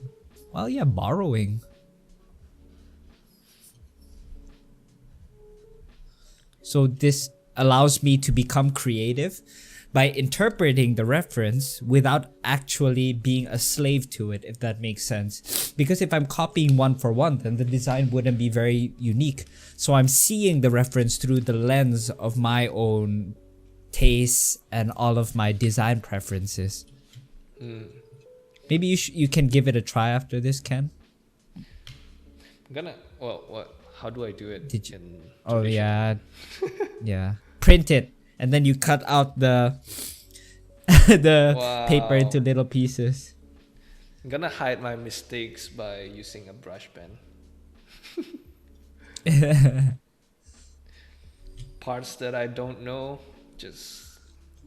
well, yeah, borrowing. So this allows me to become creative by interpreting the reference without actually being a slave to it, if that makes sense. Because if I'm copying one for one, then the design wouldn't be very unique. So I'm seeing the reference through the lens of my own tastes and all of my design preferences. Maybe you can give it a try after this, Ken. I'm gonna. Well, what? How do I do it? Did you- in Oh traditional- yeah, yeah. Print it, and then you cut out the the paper Wow. into little pieces. I'm gonna hide my mistakes by using a brush pen. Parts that I don't know, just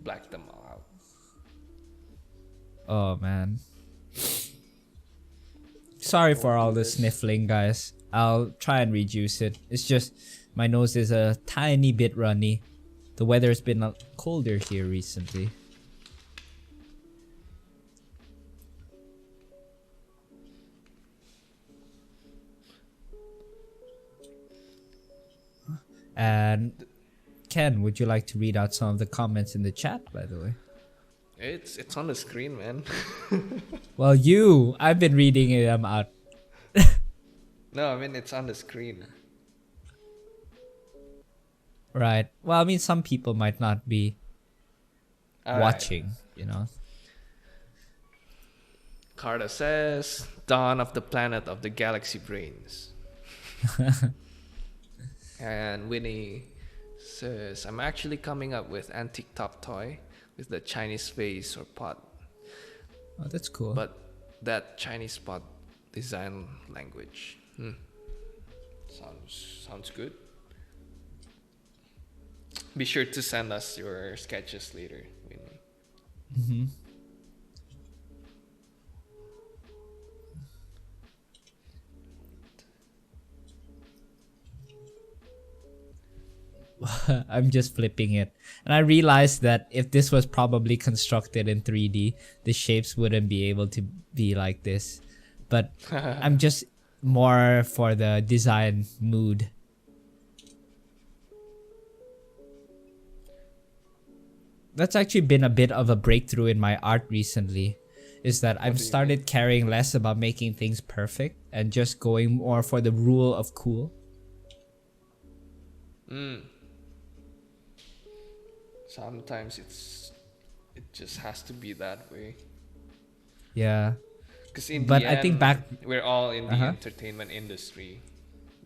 black them out. Oh man. Sorry for all the this. sniffling, guys. I'll try and reduce it. It's just my nose is a tiny bit runny. The weather's been colder here recently. And Ken, would you like to read out some of the comments in the chat, by the way? It's on the screen, man. Well, I've been reading them out. No, I mean it's on the screen. Right. Well, I mean, some people might not be Alright. watching, you know. Carter says, "Dawn of the planet of the galaxy brains." And Winnie says, "I'm actually coming up with antique top toy with the Chinese face or pot, Oh, that's cool. but that Chinese pot design language. Sounds good. Be sure to send us your sketches later, Winnie." Mm-hmm. I'm just flipping it. And I realized that if this was probably constructed in 3D, the shapes wouldn't be able to be like this. But I'm just more for the design mood. That's actually been a bit of a breakthrough in my art recently. Is that I've do you started caring less about making things perfect and just going more for the rule of cool. Sometimes it just has to be that way. Yeah. Because in But the I think end, back- we're all in the Uh-huh. entertainment industry,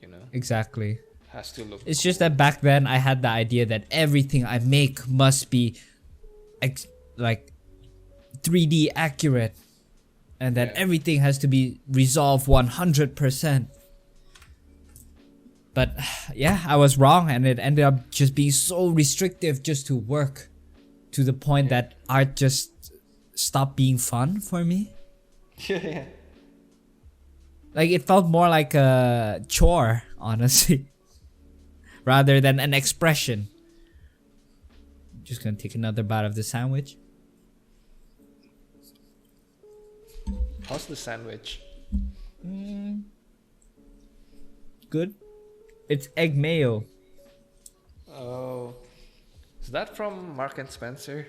you know. Exactly. Has to look. It's just that back then I had the idea that everything I make must be like 3D accurate, and that Yeah. everything has to be resolved 100%. But yeah, I was wrong, and it ended up just being so restrictive just to work, to the point that art just stopped being fun for me. Yeah. Like it felt more like a chore, honestly, rather than an expression. Just gonna take another bite of the sandwich. How's the sandwich? Good. It's egg mayo. Oh, is that from Mark and Spencer?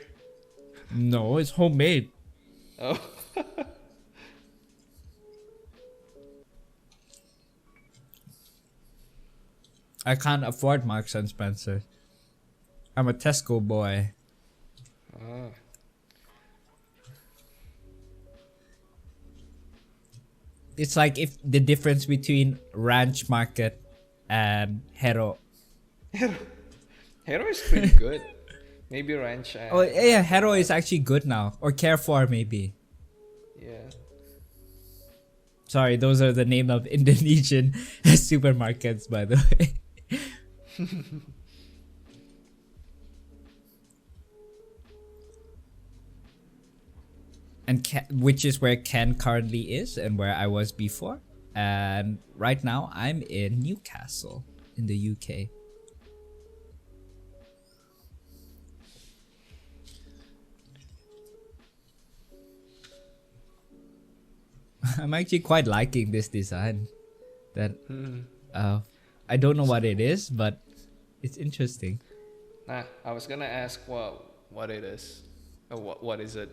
No, it's homemade. Oh. I can't afford Marks and Spencer. I'm a Tesco boy. Ah. It's like if the difference between Ranch Market and Hero. Hero is pretty good. Maybe Ranch. Oh yeah, Hero is actually good now. Or Carrefour maybe. Yeah. Sorry, those are the name of Indonesian supermarkets, by the way. And which is where Ken currently is and where I was before. And right now I'm in Newcastle in the UK. I'm actually quite liking this design. That I don't know what it is, but it's interesting. Nah, I was gonna ask what it is. What is it?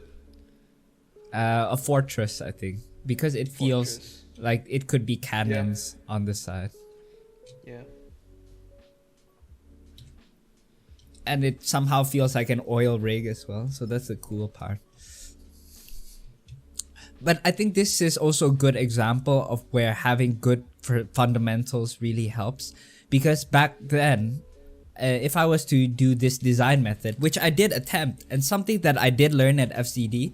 A fortress, I think, because it feels Fortress. like it could be cannons on the side. Yeah. And it somehow feels like an oil rig as well, so that's the cool part. But I think this is also a good example of where having good fundamentals really helps, because back then, if I was to do this design method, which I did attempt, and something that I did learn at FCD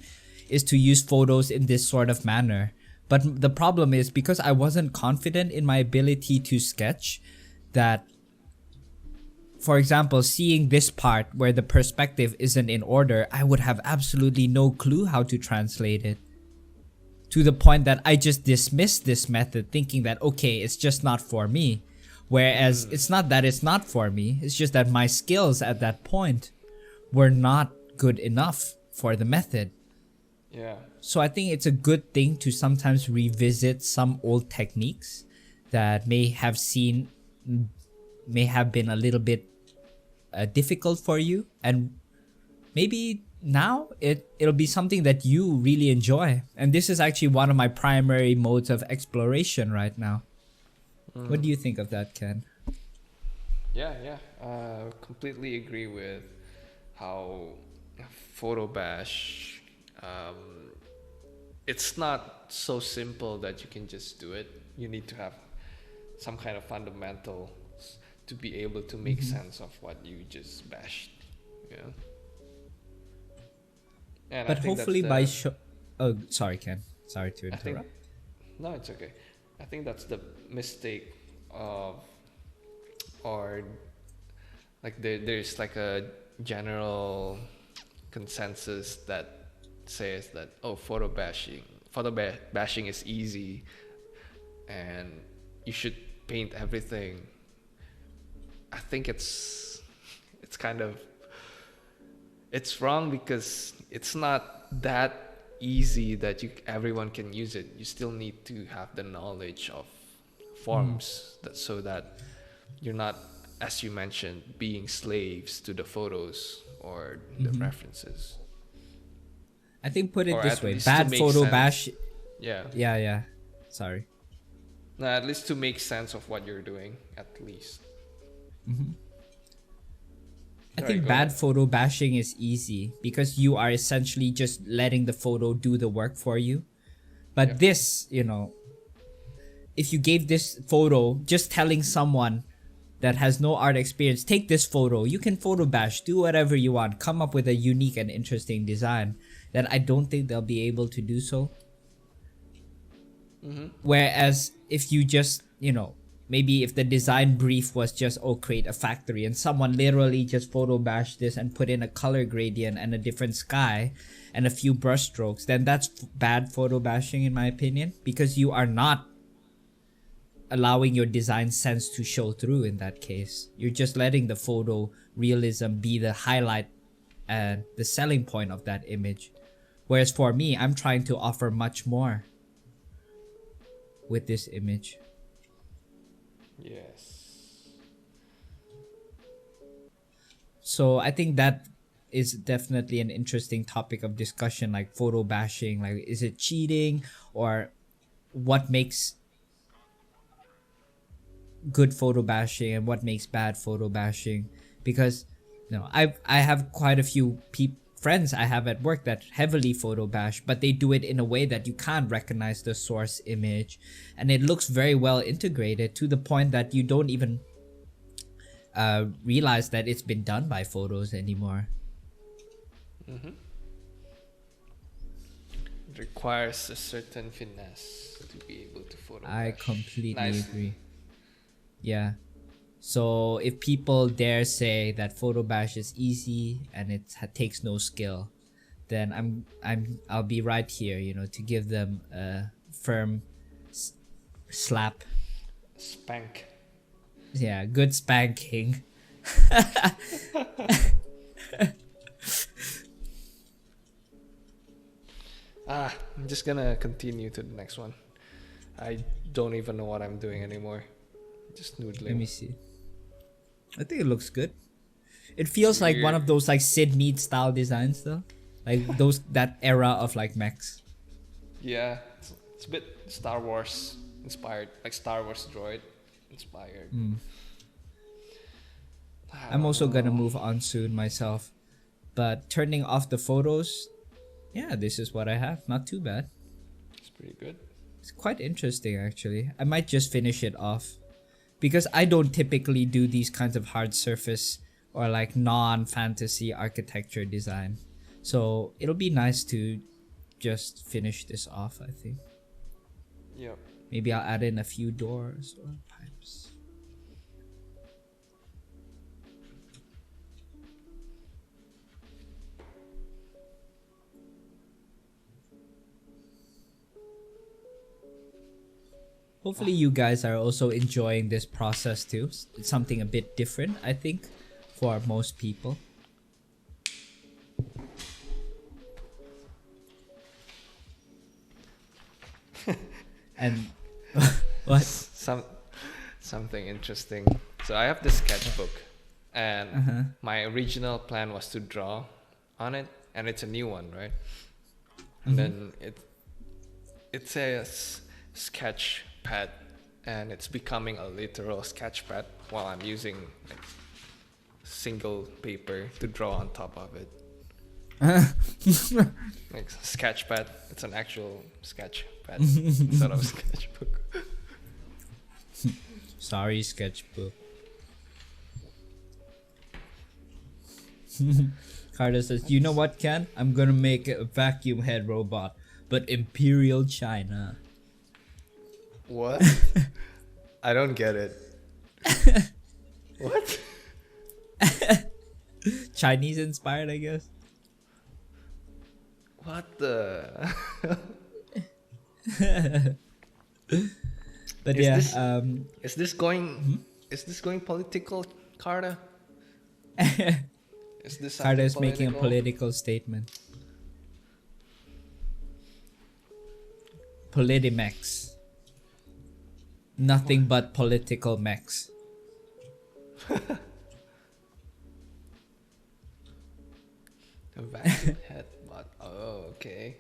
is to use photos in this sort of manner. But the problem is, because I wasn't confident in my ability to sketch, that, for example, seeing this part where the perspective isn't in order, I would have absolutely no clue how to translate it. To the point that I just dismissed this method, thinking that, okay, it's just not for me. Whereas it's not that it's not for me, it's just that my skills at that point were not good enough for the method. Yeah. So I think it's a good thing to sometimes revisit some old techniques that may have been a little bit difficult for you, and maybe now it'll be something that you really enjoy. And this is actually one of my primary modes of exploration right now. What do you think of that, Ken? Yeah. Completely agree with how Photo Bash. It's not so simple that you can just do it. You need to have some kind of fundamentals to be able to make sense of what you just bashed. Yeah. And But I think hopefully that's oh, sorry, Ken. Sorry to I think, interrupt. no, it's okay. I think that's the mistake of, or like there's like a general consensus that says that photo bashing is easy and you should paint everything. I think it's wrong, because it's not that easy that everyone can use it. You still need to have the knowledge of forms, so that you're not, as you mentioned, being slaves to the photos or the references. I think put it Or this at way, least bad to make photo sense. bash. Yeah. Yeah. Sorry. No, at least to make sense of what you're doing, at least. I Sorry, think go bad ahead. photo bashing is easy because you are essentially just letting the photo do the work for you. But Yeah. this, if you gave this photo, just telling someone that has no art experience, take this photo, you can photo bash, do whatever you want, come up with a unique and interesting design, that I don't think they'll be able to do so. Whereas if you just, maybe if the design brief was just, oh, create a factory, and someone literally just photo bashed this and put in a color gradient and a different sky and a few brush strokes, then that's bad photo bashing in my opinion, because you are not allowing your design sense to show through in that case. You're just letting the photo realism be the highlight and the selling point of that image. Whereas for me, I'm trying to offer much more with this image. Yes. So I think that is definitely an interesting topic of discussion, like photo bashing. Like, is it cheating, or what makes good photo bashing and what makes bad photo bashing? Because I have quite a few friends I have at work that heavily photo bash, but they do it in a way that you can't recognize the source image, and it looks very well integrated to the point that you don't even realize that it's been done by photos anymore. Mm-hmm. It requires a certain finesse to be able to photo I bash completely nicely. agree. Yeah. So if people dare say that photo bash is easy and it takes no skill, then I'll be right here, to give them a firm slap. Spank. Yeah, good spanking. I'm just gonna continue to the next one. I don't even know what I'm doing anymore. Just noodling. Let me see. I think it looks good. It feels It's like one weird. of those like Sid Mead style designs though. Like that era of like mechs. Yeah, it's a bit Star Wars inspired, like Star Wars droid inspired. I I'm don't also gonna know. move on soon myself. But turning off the photos, yeah, this is what I have. Not too bad. It's pretty good. It's quite interesting actually. I might just finish it off, because I don't typically do these kinds of hard surface or like non-fantasy architecture design. So it'll be nice to just finish this off, I think. Yep. Maybe I'll add in a few doors or pipes. Hopefully you guys are also enjoying this process too. It's something a bit different, I think, for most people. And what? Something interesting. So I have this sketchbook, and my original plan was to draw on it, and it's a new one, right? And then it says sketch pad, and it's becoming a literal sketch pad while I'm using like single paper to draw on top of it. Like sketch pad, it's an actual sketch pad instead of a sketchbook. Sorry, sketchbook. Carter says, you know what, Ken? I'm gonna make a vacuum head robot, but Imperial China. What? I don't get it. What? Chinese inspired, I guess. What the? But Is yeah, this- Is this going? Is this going political, Carter? Is this something Carter is making a political? political statement. Politimex. Nothing but political mex. A vacuum head, but oh, okay.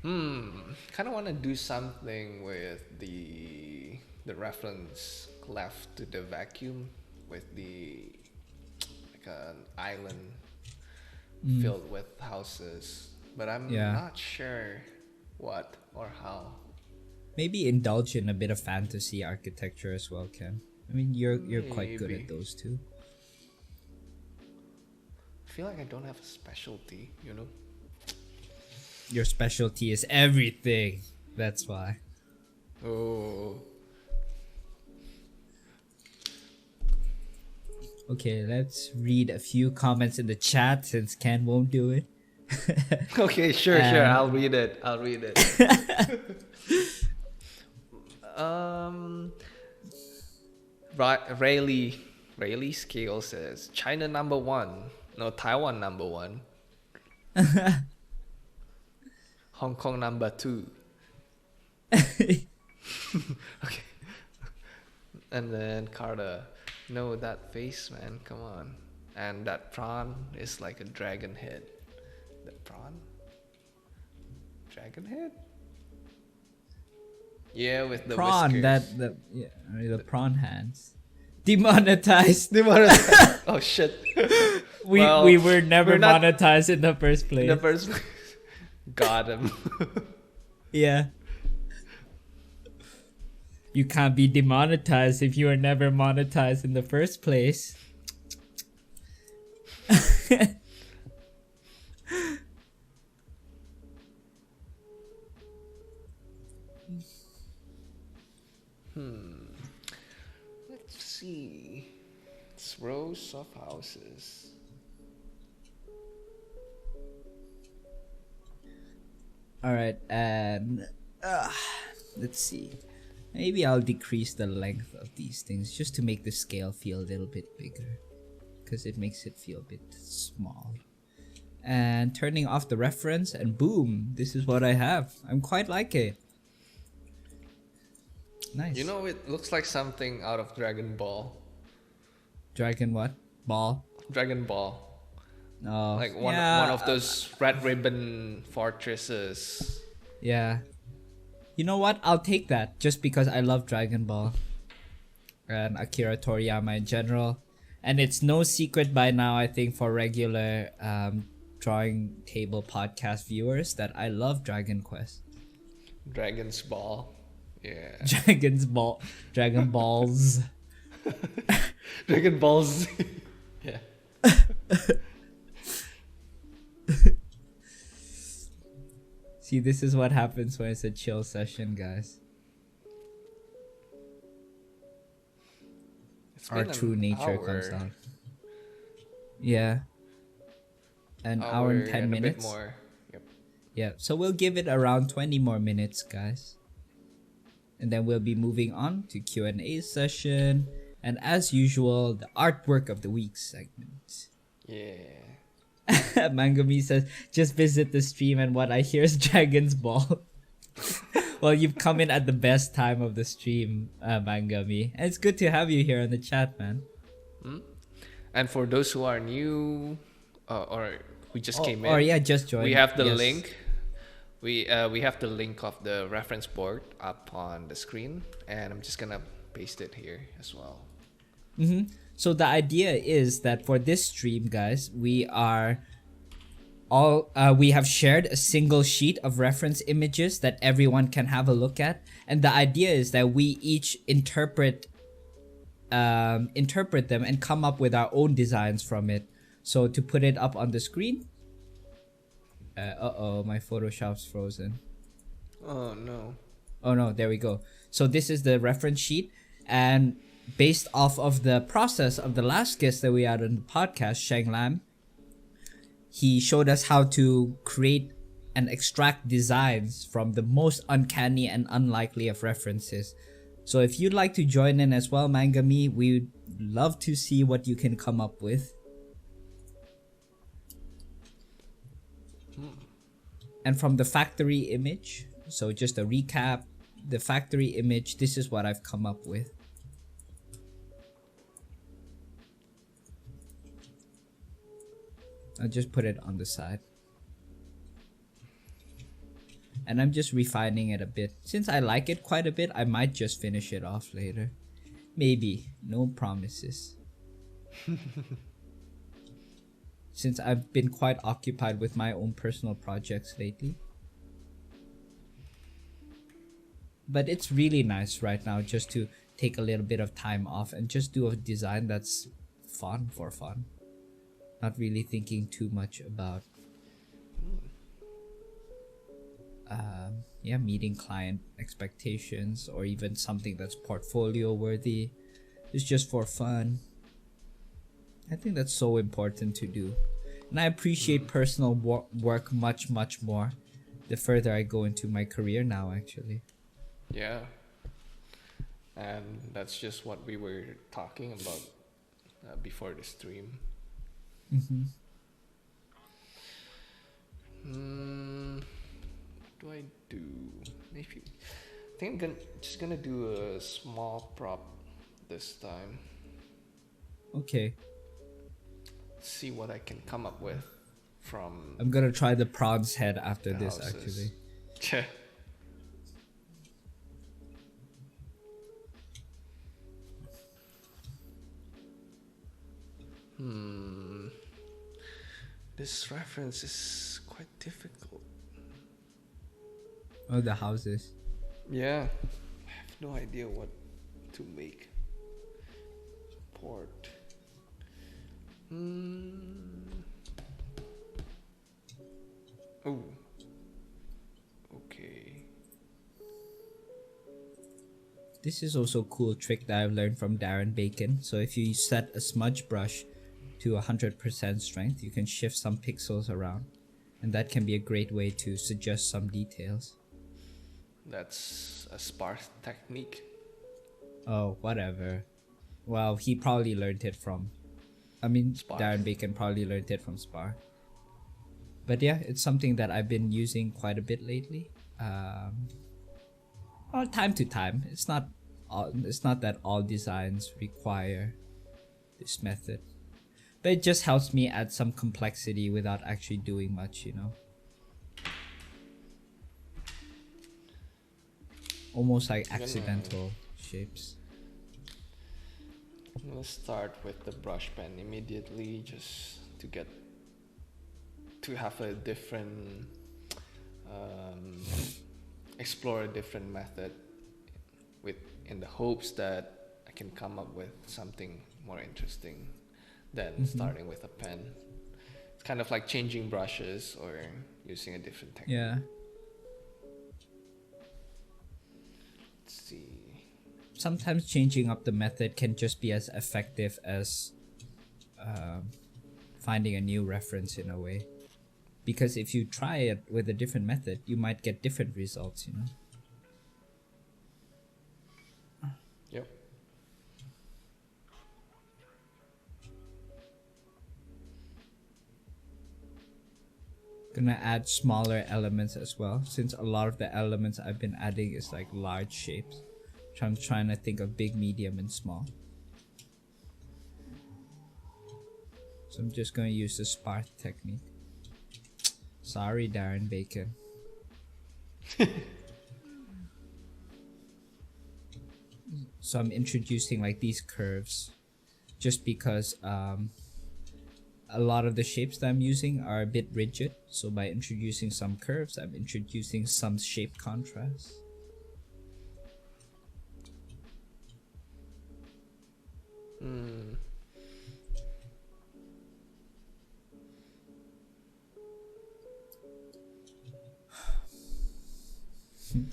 Kind of want to do something with the reference left to the vacuum with the like an island filled with houses, but I'm Yeah. not sure what or how. Maybe indulge in a bit of fantasy architecture as well, Ken. I mean, you're quite good Maybe. at those too. I feel like I don't have a specialty, you know? Your specialty is everything. That's why. Oh. Okay, let's read a few comments in the chat since Ken won't do it. Okay, sure. I'll read it. um, Rayleigh Scale says China number one. No, Taiwan number one. Hong Kong number two. Okay. And then Carter, no, that face, man, come on. And that prawn is like a dragon head. The prawn? Dragon head? Yeah, with the prawn, whiskers. the prawn hands. Demonetized. Oh shit. We were never monetized in the first place. Got him. Yeah. You can't be demonetized if you were never monetized in the first place. Let's see. It's rows of houses. Alright, and let's see. Maybe I'll decrease the length of these things just to make the scale feel a little bit bigger, because it makes it feel a bit small. And turning off the reference, and boom, this is what I have. I'm quite like it. Nice. You know, it looks like something out of Dragon Ball. Dragon what? Ball? Dragon Ball. Oh, Like one of those red ribbon fortresses. Yeah. You know what? I'll take that just because I love Dragon Ball and Akira Toriyama in general. And it's no secret by now, I think, for regular drawing table podcast viewers that I love Dragon Quest. Dragon's Ball. Yeah. Dragon Balls. Dragon Balls. Yeah. See, this is what happens when it's a chill session, guys. Our true nature comes out. Yeah. An hour and 10 minutes. A bit more. Yep. Yeah, so we'll give it around 20 more minutes, guys. And then we'll be moving on to Q&A session. And as usual, the artwork of the week segment. Yeah. Mangami says, just visit the stream and what I hear is Dragon's Ball. Well, you've come in at the best time of the stream, Mangami. And it's good to have you here in the chat, man. And for those who are new, or who just came in. Or yeah, just joined. We have the link. We have the link of the reference board up on the screen. And I'm just gonna paste it here as well. So the idea is that for this stream, guys, we have shared a single sheet of reference images that everyone can have a look at, and the idea is that we each interpret them and come up with our own designs from it. So to put it up on the screen, my Photoshop's frozen. Oh no. Oh no, there we go. So this is the reference sheet, and based off of the process of the last guest that we had on the podcast, Sheng Lam, he showed us how to create and extract designs from the most uncanny and unlikely of references. So if you'd like to join in as well, Mangami, we'd love to see what you can come up with. And from the factory image, so just a recap, the factory image, this is what I've come up with. I'll just put it on the side. And I'm just refining it a bit. Since I like it quite a bit, I might just finish it off later. Maybe. No promises. Since I've been quite occupied with my own personal projects lately. But it's really nice right now just to take a little bit of time off and just do a design that's fun for fun. Not really thinking too much about meeting client expectations, or even something that's portfolio worthy. It's just for fun. I think that's so important to do. And I appreciate personal work much, much more the further I go into my career now, actually. Yeah. And that's just what we were talking about before the stream. What do I do? Maybe I think I'm just gonna do a small prop this time. Okay. See what I can come up with from I'm gonna try the prawn's head after the this, houses. actually. This reference is quite difficult. Oh, the houses. Yeah, I have no idea what to make. Port. Oh. Okay. This is also a cool trick that I've learned from Darren Bacon. So if you set a smudge brush to 100% strength, you can shift some pixels around. And that can be a great way to suggest some details. That's a sparse technique. Oh, whatever. Well, he probably learned it from... Spar. Darren Bacon probably learned it from Spar. But yeah, it's something that I've been using quite a bit lately. Well, time to time. It's not that all designs require this method. But it just helps me add some complexity without actually doing much, you know? Almost like accidental shapes. I'm gonna start with the brush pen immediately, just to have a different explore a different method in the hopes that I can come up with something more interesting than starting with a pen. It's kind of like changing brushes or using a different technique. Yeah. Let's see. Sometimes changing up the method can just be as effective as finding a new reference in a way. Because if you try it with a different method, you might get different results, you know? Yep. Gonna add smaller elements as well, since a lot of the elements I've been adding is like large shapes. So I'm trying to think of big, medium, and small. So I'm just gonna use the sparse technique. Sorry, Darren Bacon. So I'm introducing like these curves just because a lot of the shapes that I'm using are a bit rigid. So by introducing some curves, I'm introducing some shape contrast.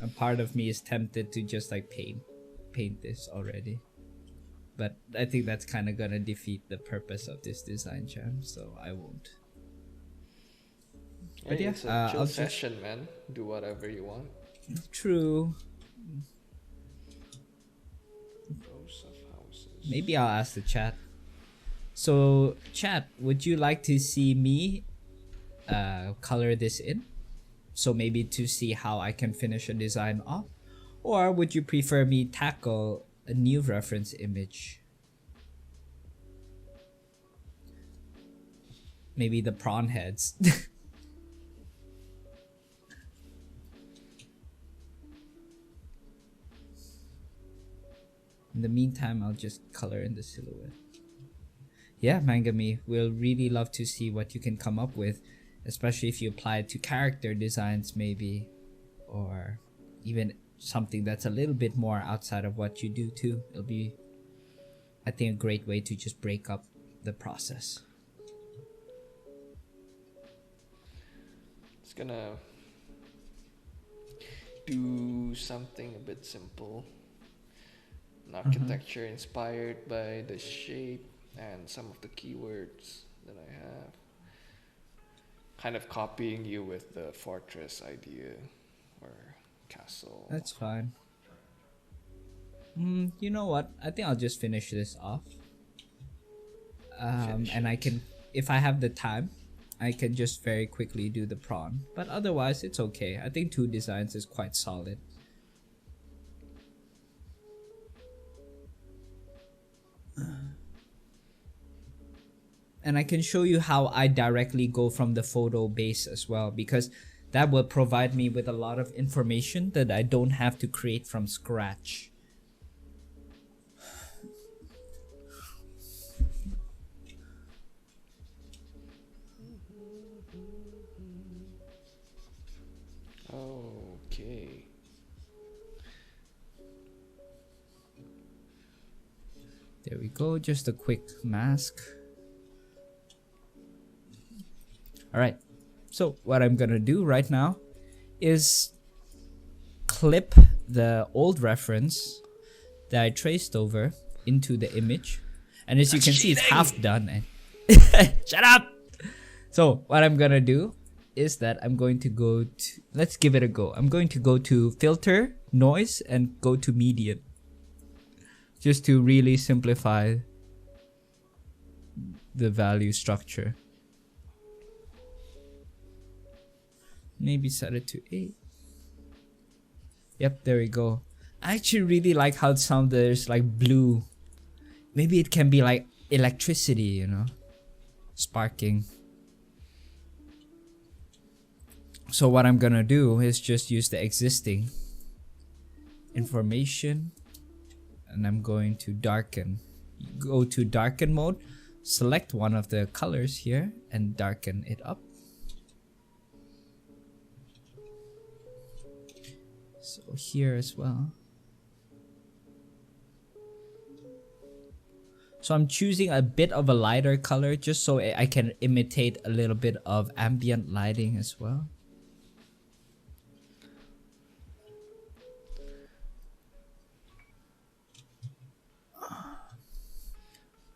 A part of me is tempted to just like paint this already, but I think that's kind of gonna defeat the purpose of this design jam, so I won't. But yeah, It's a chill I'll session, man. Do whatever you want. True. Rows of houses. Maybe I'll ask the chat. So chat, would you like to see me color this in? So maybe to see how I can finish a design off? Or would you prefer me tackle a new reference image? Maybe the prawn heads. In the meantime, I'll just color in the silhouette. Yeah, Mangami, we'll really love to see what you can come up with, especially if you apply it to character designs maybe, or even something that's a little bit more outside of what you do too. It'll be, I think, a great way to just break up the process. It's gonna do something a bit simple. An architecture inspired by the shape and some of the keywords that I have. Kind of copying you with the fortress idea or castle. That's fine. You know what? I think I'll just finish this off. And I can, if I have the time, I can just very quickly do the prawn. But otherwise, it's okay. I think 2 designs is quite solid. And I can show you how I directly go from the photo base as well, because that will provide me with a lot of information that I don't have to create from scratch. Okay. There we go, just a quick mask. Alright, so what I'm gonna do right now is clip the old reference that I traced over into the image. And as you can see, it's half done. Shut up! So what I'm gonna do is that I'm going to go to, let's give it a go. I'm going to go to filter, noise, and go to median. Just to really simplify the value structure. Maybe set it to 8. Yep, there we go. I actually really like how some there's like blue. Maybe it can be like electricity, you know, sparking. So what I'm gonna do is just use the existing information, and I'm going to darken. Go to darken mode, select one of the colors here and darken it up. So here as well. So I'm choosing a bit of a lighter color just so I can imitate a little bit of ambient lighting as well.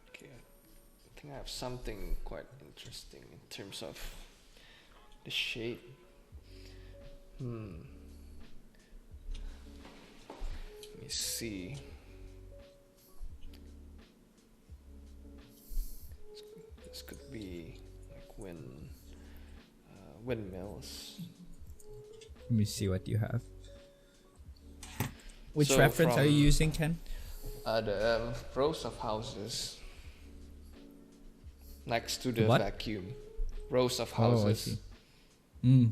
Okay, I think I have something quite interesting in terms of the shape. Let me see. This could be like windmills. Let me see what you have. Which So reference are you using, Ken? The rows of houses next to the What? vacuum. Rows of Oh, I houses. see.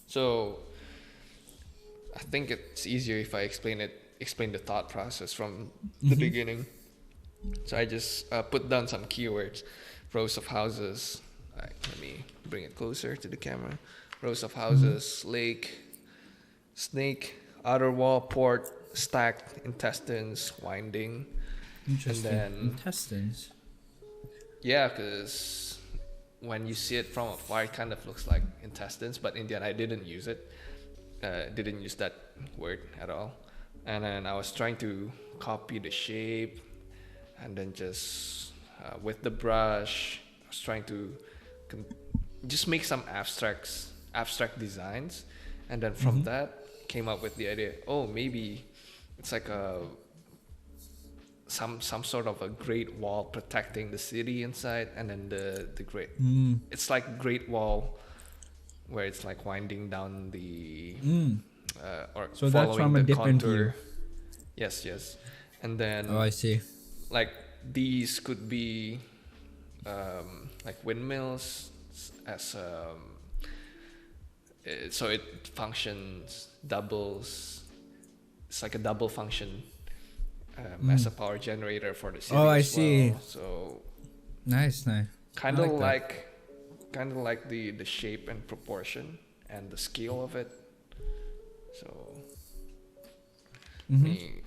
So I think it's easier if I explain the thought process from the beginning. So I just put down some keywords. Rows of houses. Let me bring it closer to the camera. Rows of houses, lake, snake, outer wall, port, stacked, intestines, winding. Interesting. And then, intestines. yeah, because when you see it from afar, it kind of looks like intestines, but in the end, I didn't use it. Didn't use that word at all. And then I was trying to copy the shape, and then just with the brush, I was trying to just make some abstract designs, and then from that came up with the idea. Oh, maybe it's like some sort of a great wall protecting the city inside, and then the great. It's like Great Wall, where it's like winding down the or So following that's from a the different contour. view. Yes, and then Oh, I see. like these could be like windmills as so it functions doubles. It's like a double function as a power generator for the city. Oh, I as see. well. So Nice. kind I of like like the shape and proportion and the scale of it. So me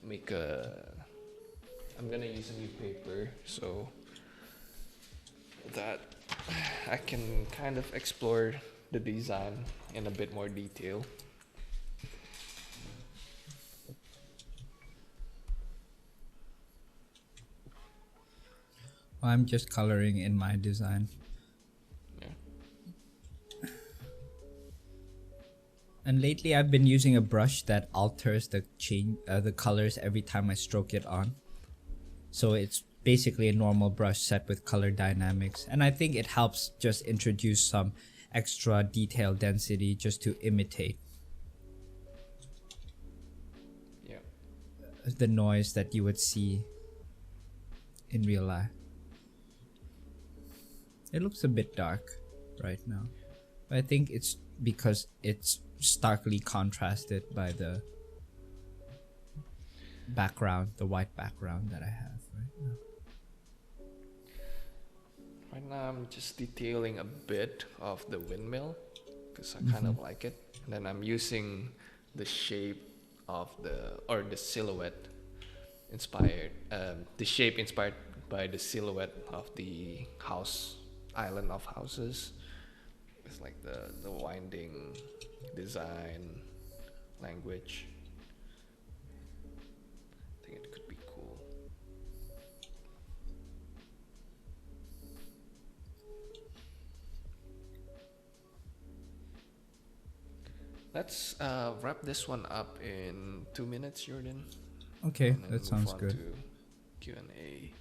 make I'm gonna use a new paper so that I can kind of explore the design in a bit more detail. I'm just coloring in my design. Yeah. And lately I've been using a brush that alters the colors every time I stroke it on. So it's basically a normal brush set with color dynamics. And I think it helps just introduce some extra detail density just to imitate the noise that you would see in real life. It looks a bit dark right now, but I think it's because it's starkly contrasted by the background, the white background that I have right now. Right now I'm just detailing a bit of the windmill because I kind of like it, and then I'm using the shape of the silhouette inspired, the shape inspired by the silhouette of the island of houses. It's like the winding design language. I think it could be cool. Let's wrap this one up in 2 minutes, Jourdan. Okay, And then that sounds move on good. to Q&A.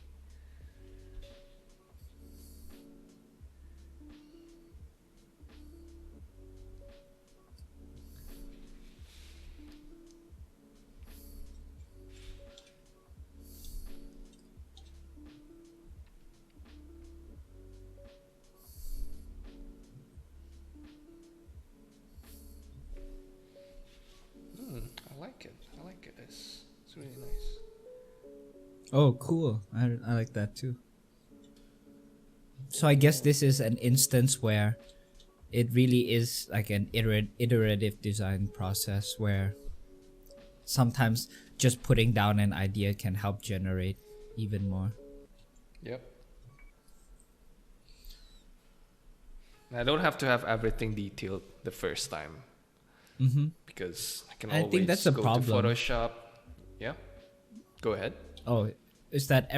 I like it. I like it. It's really nice. Oh, cool. I like that too. So I guess this is an instance where it really is like an iterative design process where sometimes just putting down an idea can help generate even more. Yep. I don't have to have everything detailed the first time because I can I always think that's a go problem. to Photoshop. Yeah. Go ahead. Oh, is that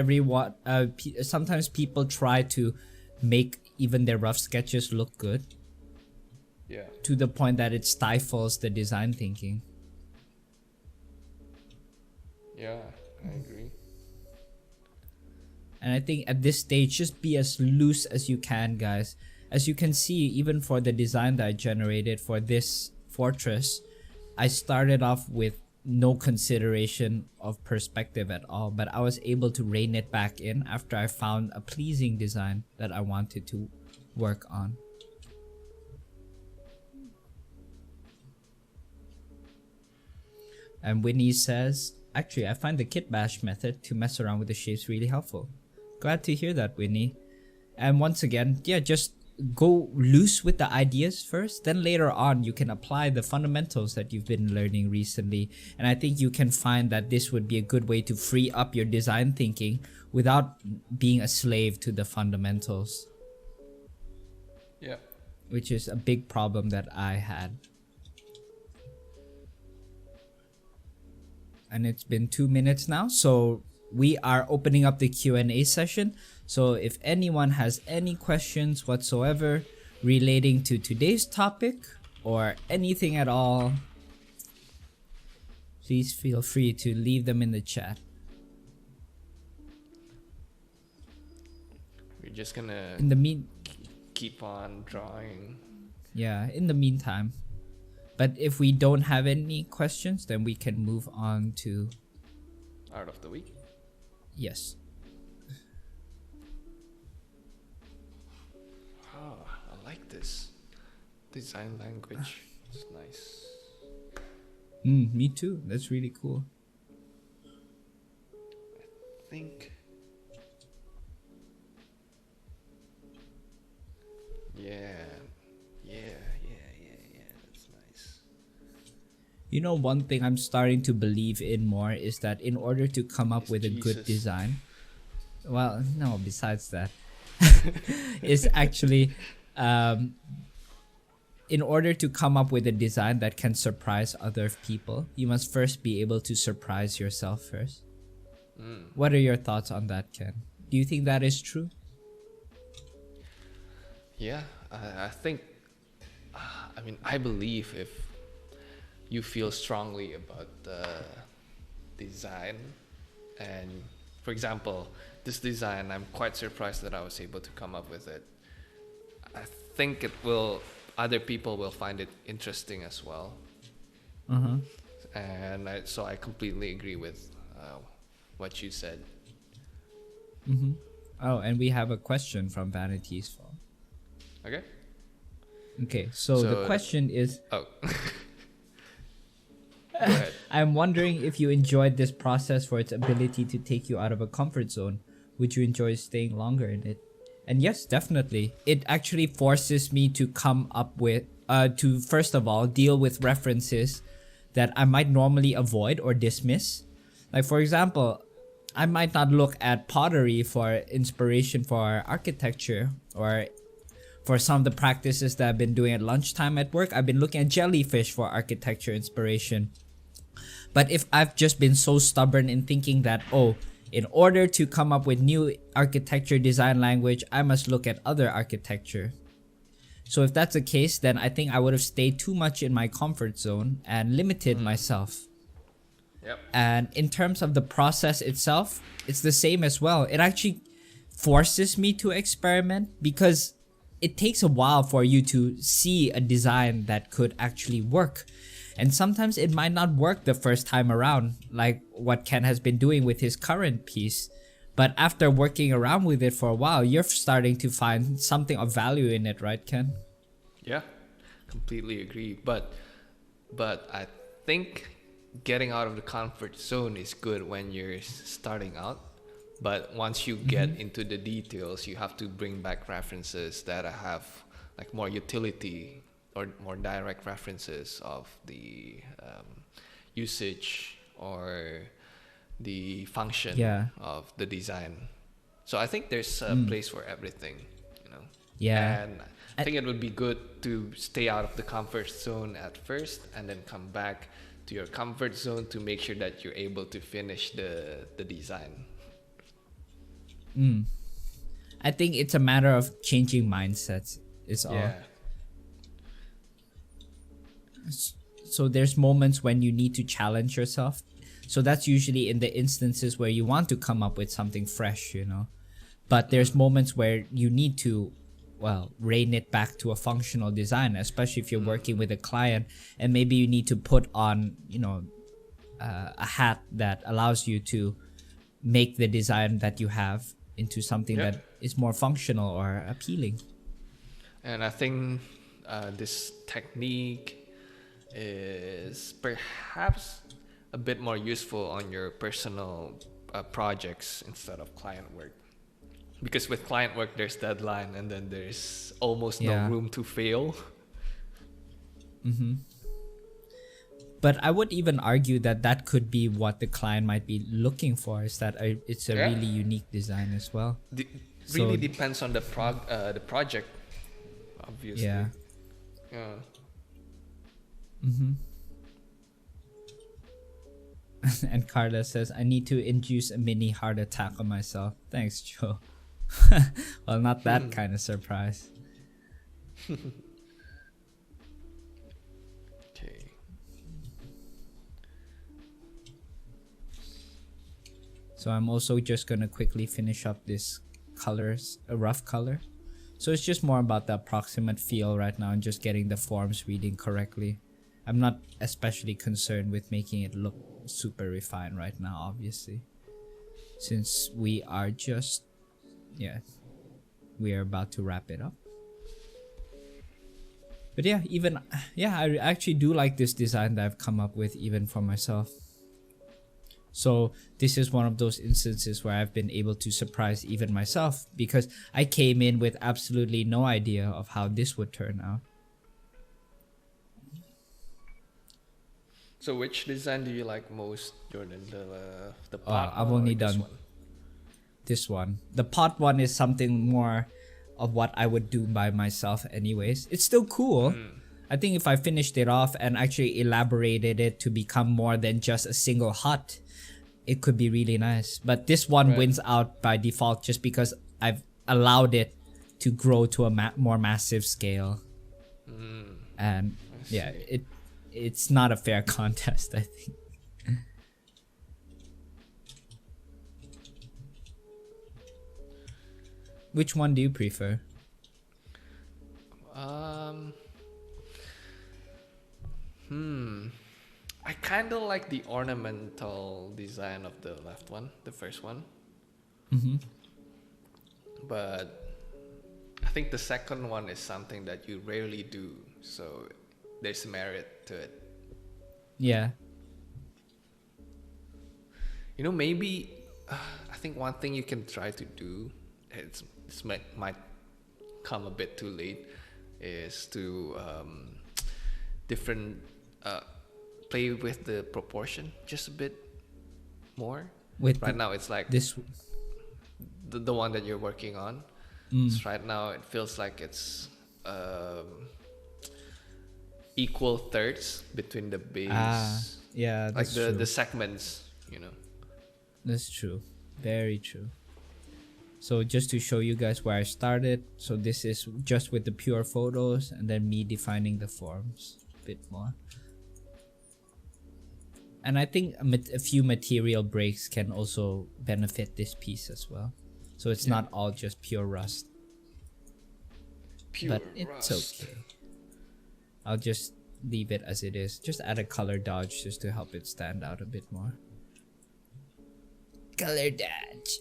sometimes people try to make even their rough sketches look good Yeah. to the point that it stifles the design thinking. Yeah, I agree. And I think at this stage, just be as loose as you can, guys. As you can see, even for the design that I generated for this fortress, I started off with no consideration of perspective at all, but I was able to rein it back in after I found a pleasing design that I wanted to work on. And Winnie says, actually, I find the kit bash method to mess around with the shapes really helpful. Glad to hear that, Winnie. And once again, yeah, just go loose with the ideas first, then later on you can apply the fundamentals that you've been learning recently. And I think you can find that this would be a good way to free up your design thinking without being a slave to the fundamentals. Yeah. Which is a big problem that I had. And it's been 2 minutes now, so we are opening up the Q&A session. So if anyone has any questions whatsoever relating to today's topic or anything at all, please feel free to leave them in the chat. We're just gonna In the keep on drawing. Yeah, in the meantime. But if we don't have any questions, then we can move on to Art of the week. yes. Oh, I like this design language. It's nice. Me too. That's really cool. I think. Yeah. That's nice. You know, one thing I'm starting to believe in more is that in order to come up It's with a good Jesus. design, well, no, besides that, is actually in order to come up with a design that can surprise other people, you must first be able to surprise yourself first. What are your thoughts on that, Ken? Do you think that is true? Yeah, I think, I mean, I believe if you feel strongly about the design, and for example, this design, I'm quite surprised that I was able to come up with it. I think other people will find it interesting as well. Uh-huh. And so I completely agree with what you said. Mm-hmm. Oh, and we have a question from Vanity's phone. Okay. Okay, so the question is, Oh. Go ahead. I'm wondering if you enjoyed this process for its ability to take you out of a comfort zone. Would you enjoy staying longer in it? And yes, definitely. It actually forces me to come up with, to first of all, deal with references that I might normally avoid or dismiss. Like, for example, I might not look at pottery for inspiration for architecture, or for some of the practices that I've been doing at lunchtime at work, I've been looking at jellyfish for architecture inspiration. But if I've just been so stubborn in thinking that, oh, in order to come up with new architecture design language, I must look at other architecture. So if that's the case, then I think I would have stayed too much in my comfort zone and limited myself. Yep. And in terms of the process itself, it's the same as well. It actually forces me to experiment because it takes a while for you to see a design that could actually work. And sometimes it might not work the first time around, like what Ken has been doing with his current piece. But after working around with it for a while, you're starting to find something of value in it, right, Ken? Yeah, completely agree. But I think getting out of the comfort zone is good when you're starting out. But once you get into the details, you have to bring back references that have like more utility or more direct references of the usage or the function of the design. So I think there's a place for everything, you know. Yeah. And I think it would be good to stay out of the comfort zone at first and then come back to your comfort zone to make sure that you're able to finish the design. I think it's a matter of changing mindsets. It's all. Yeah. So there's moments when you need to challenge yourself. So that's usually in the instances where you want to come up with something fresh, you know. But there's moments where you need to, well, rein it back to a functional design, especially if you're working with a client and maybe you need to put on, you know, a hat that allows you to make the design that you have into something that is more functional or appealing. And I think this technique is perhaps a bit more useful on your personal projects instead of client work. Because with client work, there's deadline and then there's almost no room to fail. But I would even argue that that could be what the client might be looking for, is that it's a really unique design as well. Really depends on the project, obviously. Yeah. And Carla says, I need to induce a mini heart attack on myself. Thanks, Joe. Well, not that kind of surprise. Okay. So I'm also just gonna quickly finish up this colors, a rough color. So it's just more about the approximate feel right now and just getting the forms reading correctly. I'm not especially concerned with making it look super refined right now, obviously, since we are just, we are about to wrap it up. But I actually do like this design that I've come up with even for myself. So this is one of those instances where I've been able to surprise even myself, because I came in with absolutely no idea of how this would turn out. So which design do you like most, Jourdan? The pot I've only done this one. The pot one is something more of what I would do by myself anyways. It's still cool. I think if I finished it off and actually elaborated it to become more than just a single hut, it could be really nice. But this one Right. wins out by default just because I've allowed it to grow to a more massive scale. And yeah, it's not a fair contest, I think. Which one do you prefer? I kind of like the ornamental design of the left one, the first one. But I think the second one is something that you rarely do, so there's merit to it. Yeah. You know, maybe I think one thing you can try to do, might come a bit too late, is to different play with the proportion just a bit more. With Right now it's like this, the one that you're working on. So right now it feels like it's equal thirds between the bass, yeah, like that's the true. segments, you know. That's true. Very true. So just to show you guys where I started, so this is just with the pure photos and then me defining the forms a bit more. And I think a few material breaks can also benefit this piece as well. So it's not all just pure rust. Pure But it's rust. okay. I'll just leave it as it is. Just add a color dodge just to help it stand out a bit more. Color dodge.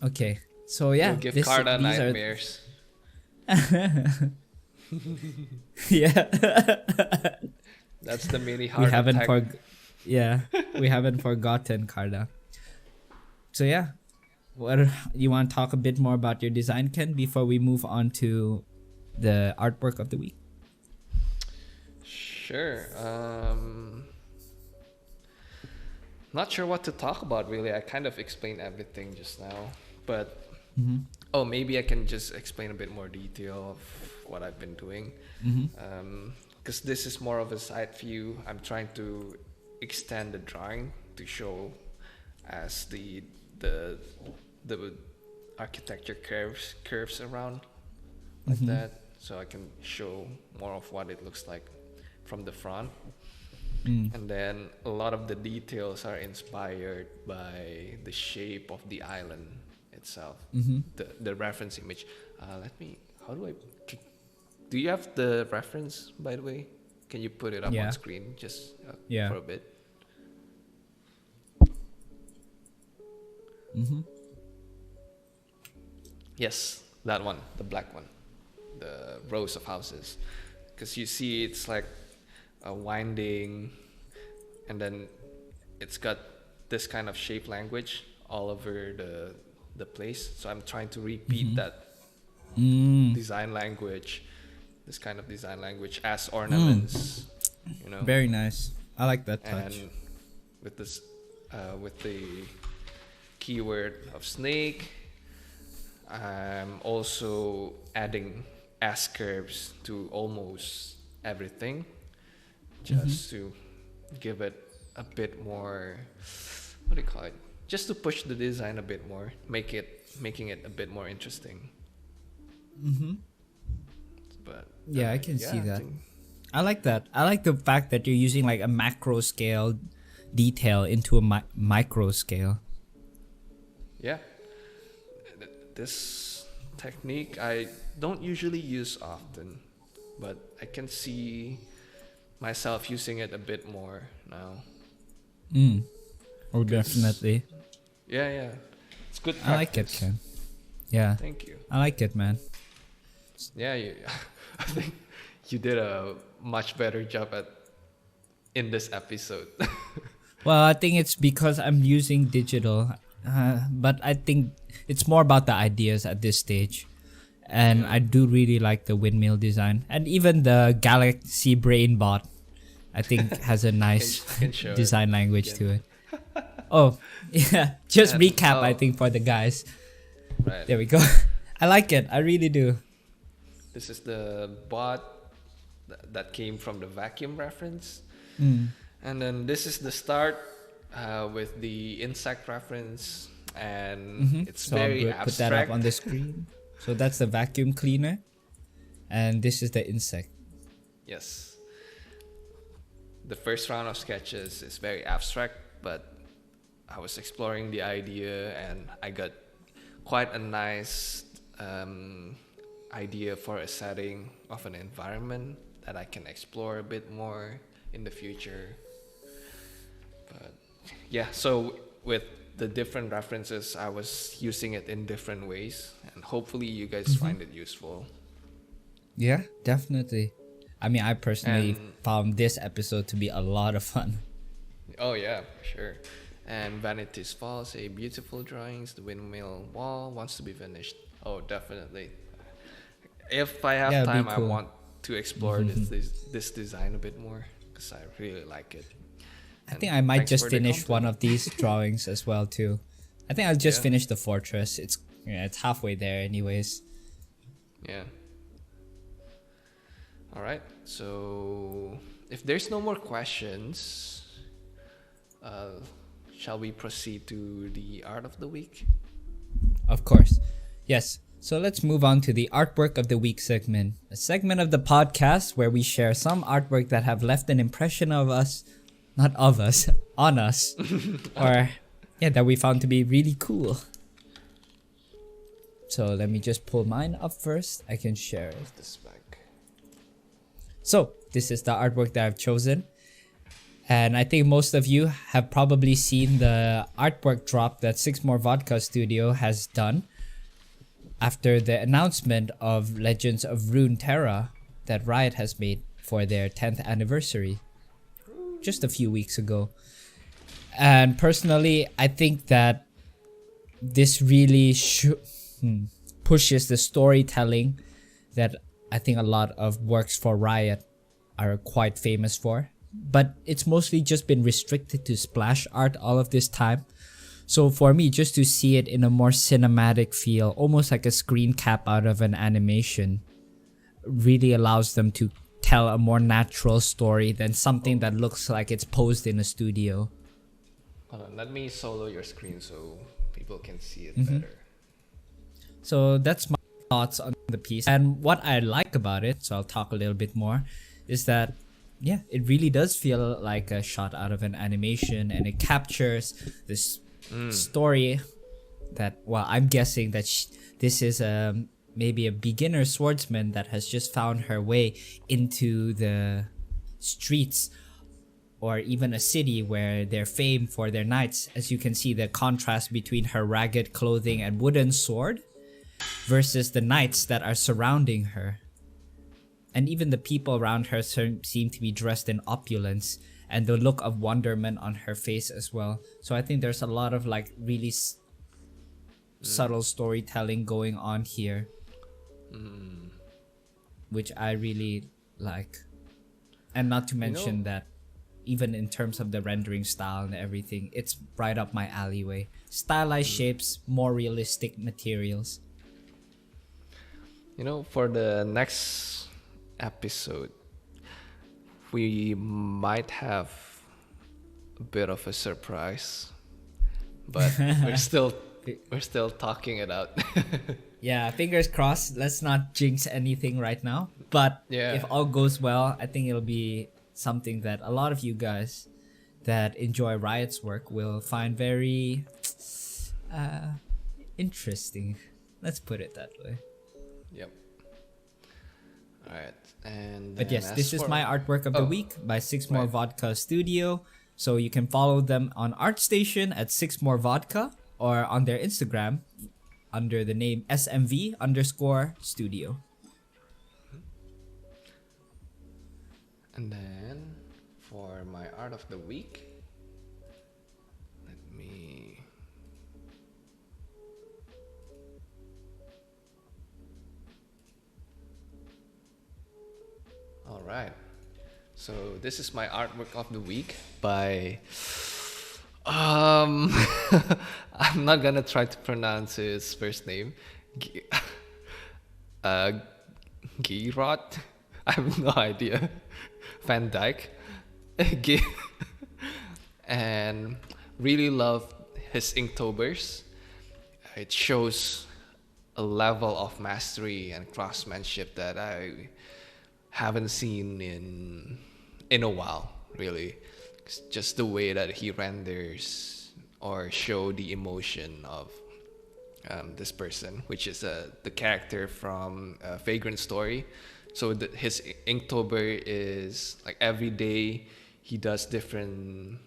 Okay, so yeah, You'll give this, Carda these are nightmares. yeah. That's the mini we heart haven't attack. we haven't forgotten Carda. So yeah, what you want to talk a bit more about your design, Ken, before we move on to the artwork of the week? Sure. Not sure what to talk about really. I kind of explained everything just now, but oh, maybe I can just explain a bit more detail of what I've been doing. Because this is more of a side view. I'm trying to extend the drawing to show as the architecture curves around like that, so I can show more of what it looks like from the front. And then a lot of the details are inspired by the shape of the island itself. The reference image. Do you have the reference, by the way? Can you put it up on screen just for a bit? Yes, that one, the black one, the rows of houses. Because you see it's like a winding, and then it's got this kind of shape language all over the place. So I'm trying to repeat that design language, this kind of design language as ornaments, you know. Very nice. I like that touch. And with this, with the keyword of snake, I'm also adding S curves to almost everything, just to give it a bit more, what do you call it? Just to push the design a bit more, making it a bit more interesting. But Yeah, I can see that. think- I like that. I like the fact that you're using like a macro scale detail into a micro scale. Yeah, this technique I don't usually use often, but I can see myself using it a bit more now. Oh, definitely. Yeah, it's good practice. I like it, Ken. Yeah, Thank you. I like it, man. Yeah, I think you did a much better job in this episode. Well, I think it's because I'm using digital, but I think it's more about the ideas at this stage. And I do really like the windmill design, and even the Galaxy Brain Bot, I think has a nice Can show it design language again. to it. Oh, yeah. Just And- recap, I oh. think, for the guys. Right. There we go. I like it. I really do. This is the bot that came from the vacuum reference. And then this is the start with the insect reference, and it's So I'll very put that up abstract. on the screen. So that's the vacuum cleaner, and this is the insect. Yes. The first round of sketches is very abstract, but I was exploring the idea and I got quite a nice idea for a setting of an environment that I can explore a bit more in the future. But yeah, so with the different references, I was using it in different ways, and hopefully you guys find it useful. Yeah, definitely. I mean, I personally And found this episode to be a lot of fun. oh yeah, for sure. And Vanity's Falls, a beautiful drawings. The windmill wall wants to be finished. Oh, definitely. If I have Yeah, it'd be time, I cool. want to explore this design a bit more because I really like it. I think I might thanks just for the finish one compliment. of these drawings as well too. I think I'll just Yeah. finish the fortress. It's halfway there anyways. Yeah. All right. So if there's no more questions, shall we proceed to the art of the week? Of course. Yes. So let's move on to the artwork of the week segment. A segment of the podcast where we share some artwork that have left an impression of us, not of us, on us. Or yeah, that we found to be really cool. So let me just pull mine up first. I can share it. This back. So this is the artwork that I've chosen. And I think most of you have probably seen the artwork drop that Six More Vodka Studio has done after the announcement of Legends of Runeterra that Riot has made for their 10th anniversary just a few weeks ago. And personally, I think that this really pushes the storytelling that I think a lot of works for Riot are quite famous for. But it's mostly just been restricted to splash art all of this time. So for me, just to see it in a more cinematic feel, almost like a screen cap out of an animation, really allows them to tell a more natural story than something that looks like it's posed in a studio. Hold on, let me solo your screen so people can see it better. So that's my thoughts on the piece. And what I like about it, so I'll talk a little bit more, is that yeah, it really does feel like a shot out of an animation, and it captures this story that, well, I'm guessing that this is maybe a beginner swordsman that has just found her way into the streets or even a city where they're famed for their knights. As you can see, the contrast between her ragged clothing and wooden sword versus the knights that are surrounding her. And even the people around her seem to be dressed in opulence, and the look of wonderment on her face as well. So I think there's a lot of like really subtle storytelling going on here, which I really like. And not to mention that even in terms of the rendering style and everything, it's right up my alleyway. Stylized shapes, more realistic materials. You know, for the next episode, we might have a bit of a surprise, but we're still talking it out. Yeah, fingers crossed. Let's not jinx anything right now. But Yeah. if all goes well, I think it'll be something that a lot of you guys that enjoy Riot's work will find very interesting. Let's put it that way. Yep. All right. And But then yes, as this is for- my artwork of the Oh, week by Six More right. Vodka Studio. So you can follow them on ArtStation at Six More Vodka or on their Instagram under the name SMV_studio. And then for my art of the week, let me. All right. So this is my artwork of the week by I'm not gonna try to pronounce his first name. Girot. I have no idea. Van Dyke. game. And really love his Inktober's. It shows a level of mastery and craftsmanship that I haven't seen in a while, really. It's just the way that he renders or show the emotion of this person, which is the character from Vagrant Story. So his Inktober is like every day he does different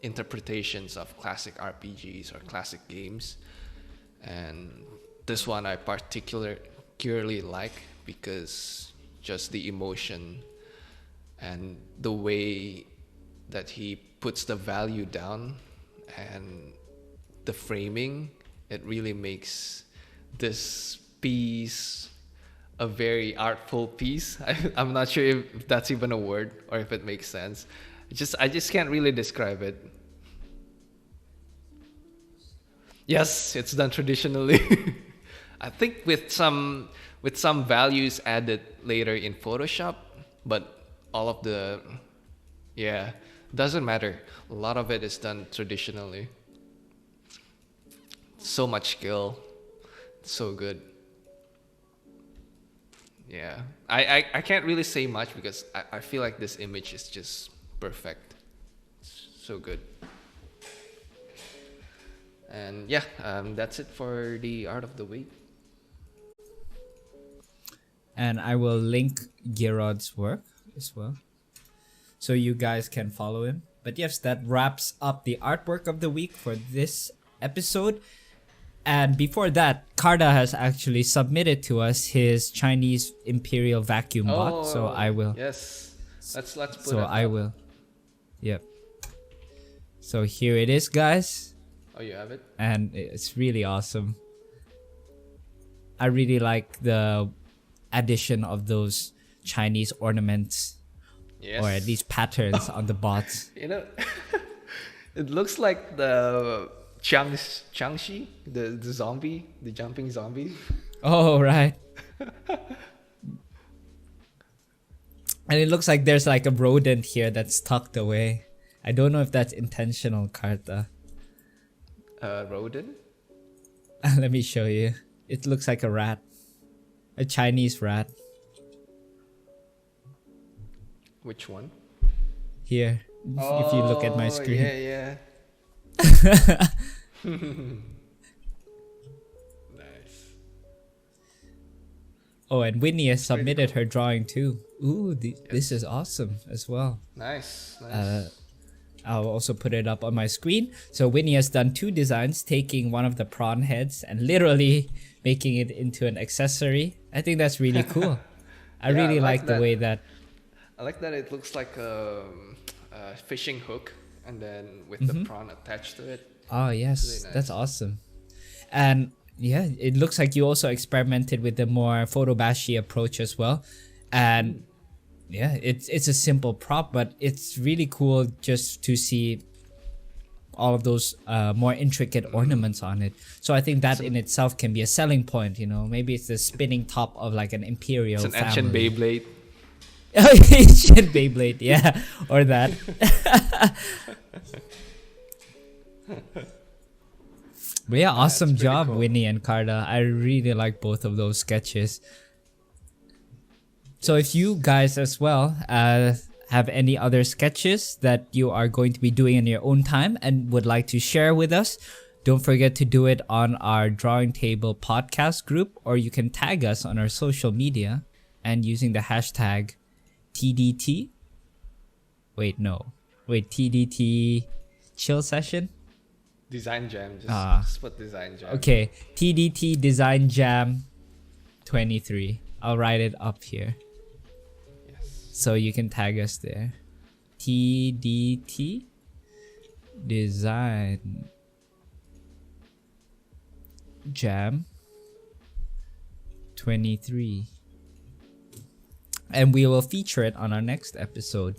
interpretations of classic RPGs or classic games, and this one I particularly like because just the emotion and the way that he puts the value down and the framing, it really makes this piece a very artful piece. I'm not sure if that's even a word or if it makes sense. I just can't really describe it. Yes, it's done traditionally. I think with some values added later in Photoshop, but all of the doesn't matter. A lot of it is done traditionally. So much skill. So good. Yeah. I can't really say much because I feel like this image is just perfect. It's so good. And yeah, that's it for the art of the week. And I will link Gerod's work as well, so you guys can follow him. But yes, that wraps up the artwork of the week for this episode. And before that, Karda has actually submitted to us his Chinese Imperial vacuum bot. So I will. Yes. Let's put it So up. I will. Yep. So here it is, guys. Oh, you have it? And it's really awesome. I really like the addition of those Chinese ornaments, Yes. or at least patterns on the bots. You know, it looks like the Changxi, the zombie, the jumping zombie. Oh, right. And it looks like there's like a rodent here that's tucked away. I don't know if that's intentional, Karta. Rodent? Let me show you. It looks like a rat. A Chinese rat. Which one? Here. If you look at my screen. Yeah. Nice. Oh, and Winnie has submitted her drawing too. Ooh, this is awesome as well. Nice. I'll also put it up on my screen. So Winnie has done 2 designs, taking one of the prawn heads and literally making it into an accessory. I think that's really cool. I really like the way that... I like that it looks like a fishing hook and then with the prawn attached to it. Oh, yes. Really nice. That's awesome. And yeah, it looks like you also experimented with the more photobashi approach as well. And yeah, it's a simple prop, but it's really cool just to see all of those more intricate ornaments on it. So I think that in itself can be a selling point, you know. Maybe it's the spinning top of like an imperial It's an family. ancient Beyblade. Ancient Beyblade, yeah. Or that. But yeah, awesome job, cool. Winnie and Karda. I really like both of those sketches. So if you guys as well have any other sketches that you are going to be doing in your own time and would like to share with us, don't forget to do it on our Drawing Table podcast group, or you can tag us on our social media and using the hashtag TDT. TDT chill session. Design Jam. Just put Design Jam. Okay, TDT Design Jam 23. I'll write it up here. Yes. So you can tag us there. TDT Design Jam 23. And we will feature it on our next episode.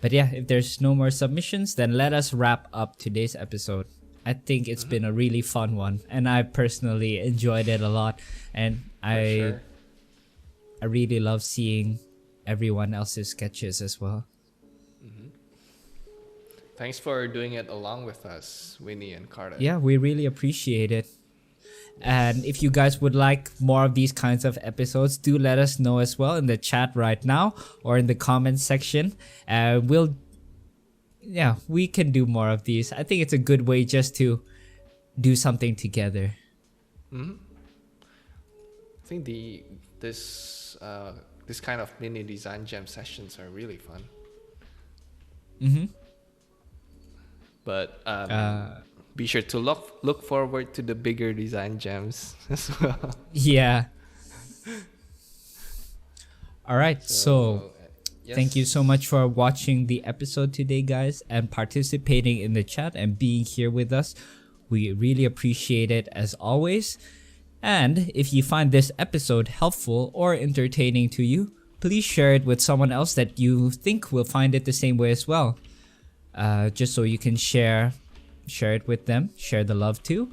But yeah, if there's no more submissions, then let us wrap up today's episode. I think it's been a really fun one, and I personally enjoyed it a lot. And I really love seeing everyone else's sketches as well. Thanks for doing it along with us, Winnie and Carter. Yeah, we really appreciate it. And if you guys would like more of these kinds of episodes, do let us know as well in the chat right now or in the comments section. We can do more of these. I think it's a good way just to do something together. I think this kind of mini design jam sessions are really fun. But be sure to look forward to the bigger design jams as well. Yeah. All right. So yes. thank you so much for watching the episode today, guys, and participating in the chat and being here with us. We really appreciate it as always. And if you find this episode helpful or entertaining to you, please share it with someone else that you think will find it the same way as well. Just so you can share it with them, share the love too,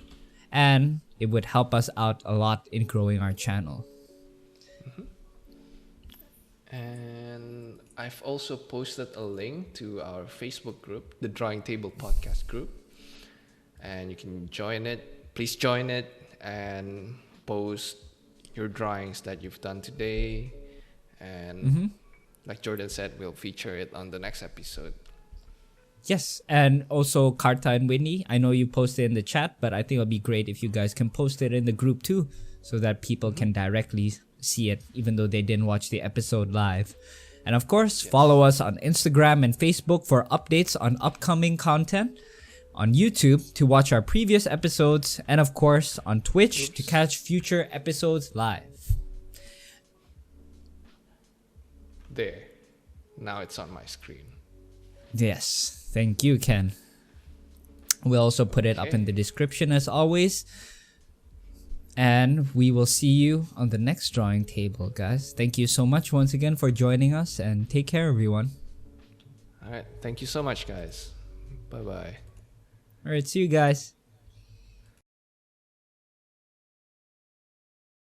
and it would help us out a lot in growing our channel. And I've also posted a link to our Facebook group, the Drawing Table Podcast group, and you can join it. Please join it and post your drawings that you've done today, and like Jourdan said, we'll feature it on the next episode. Yes, and also Carta and Whitney, I know you posted in the chat, but I think it'll be great if you guys can post it in the group too, so that people can directly see it even though they didn't watch the episode live. And of course, follow us on Instagram and Facebook for updates on upcoming content, on YouTube to watch our previous episodes, and of course on Twitch to catch future episodes live. There. Now it's on my screen. Yes, thank you, Ken. We'll also put it up in the description as always. And we will see you on the next drawing table, guys. Thank you so much once again for joining us, and take care, everyone. All right. Thank you so much, guys. Bye-bye. All right, see you guys.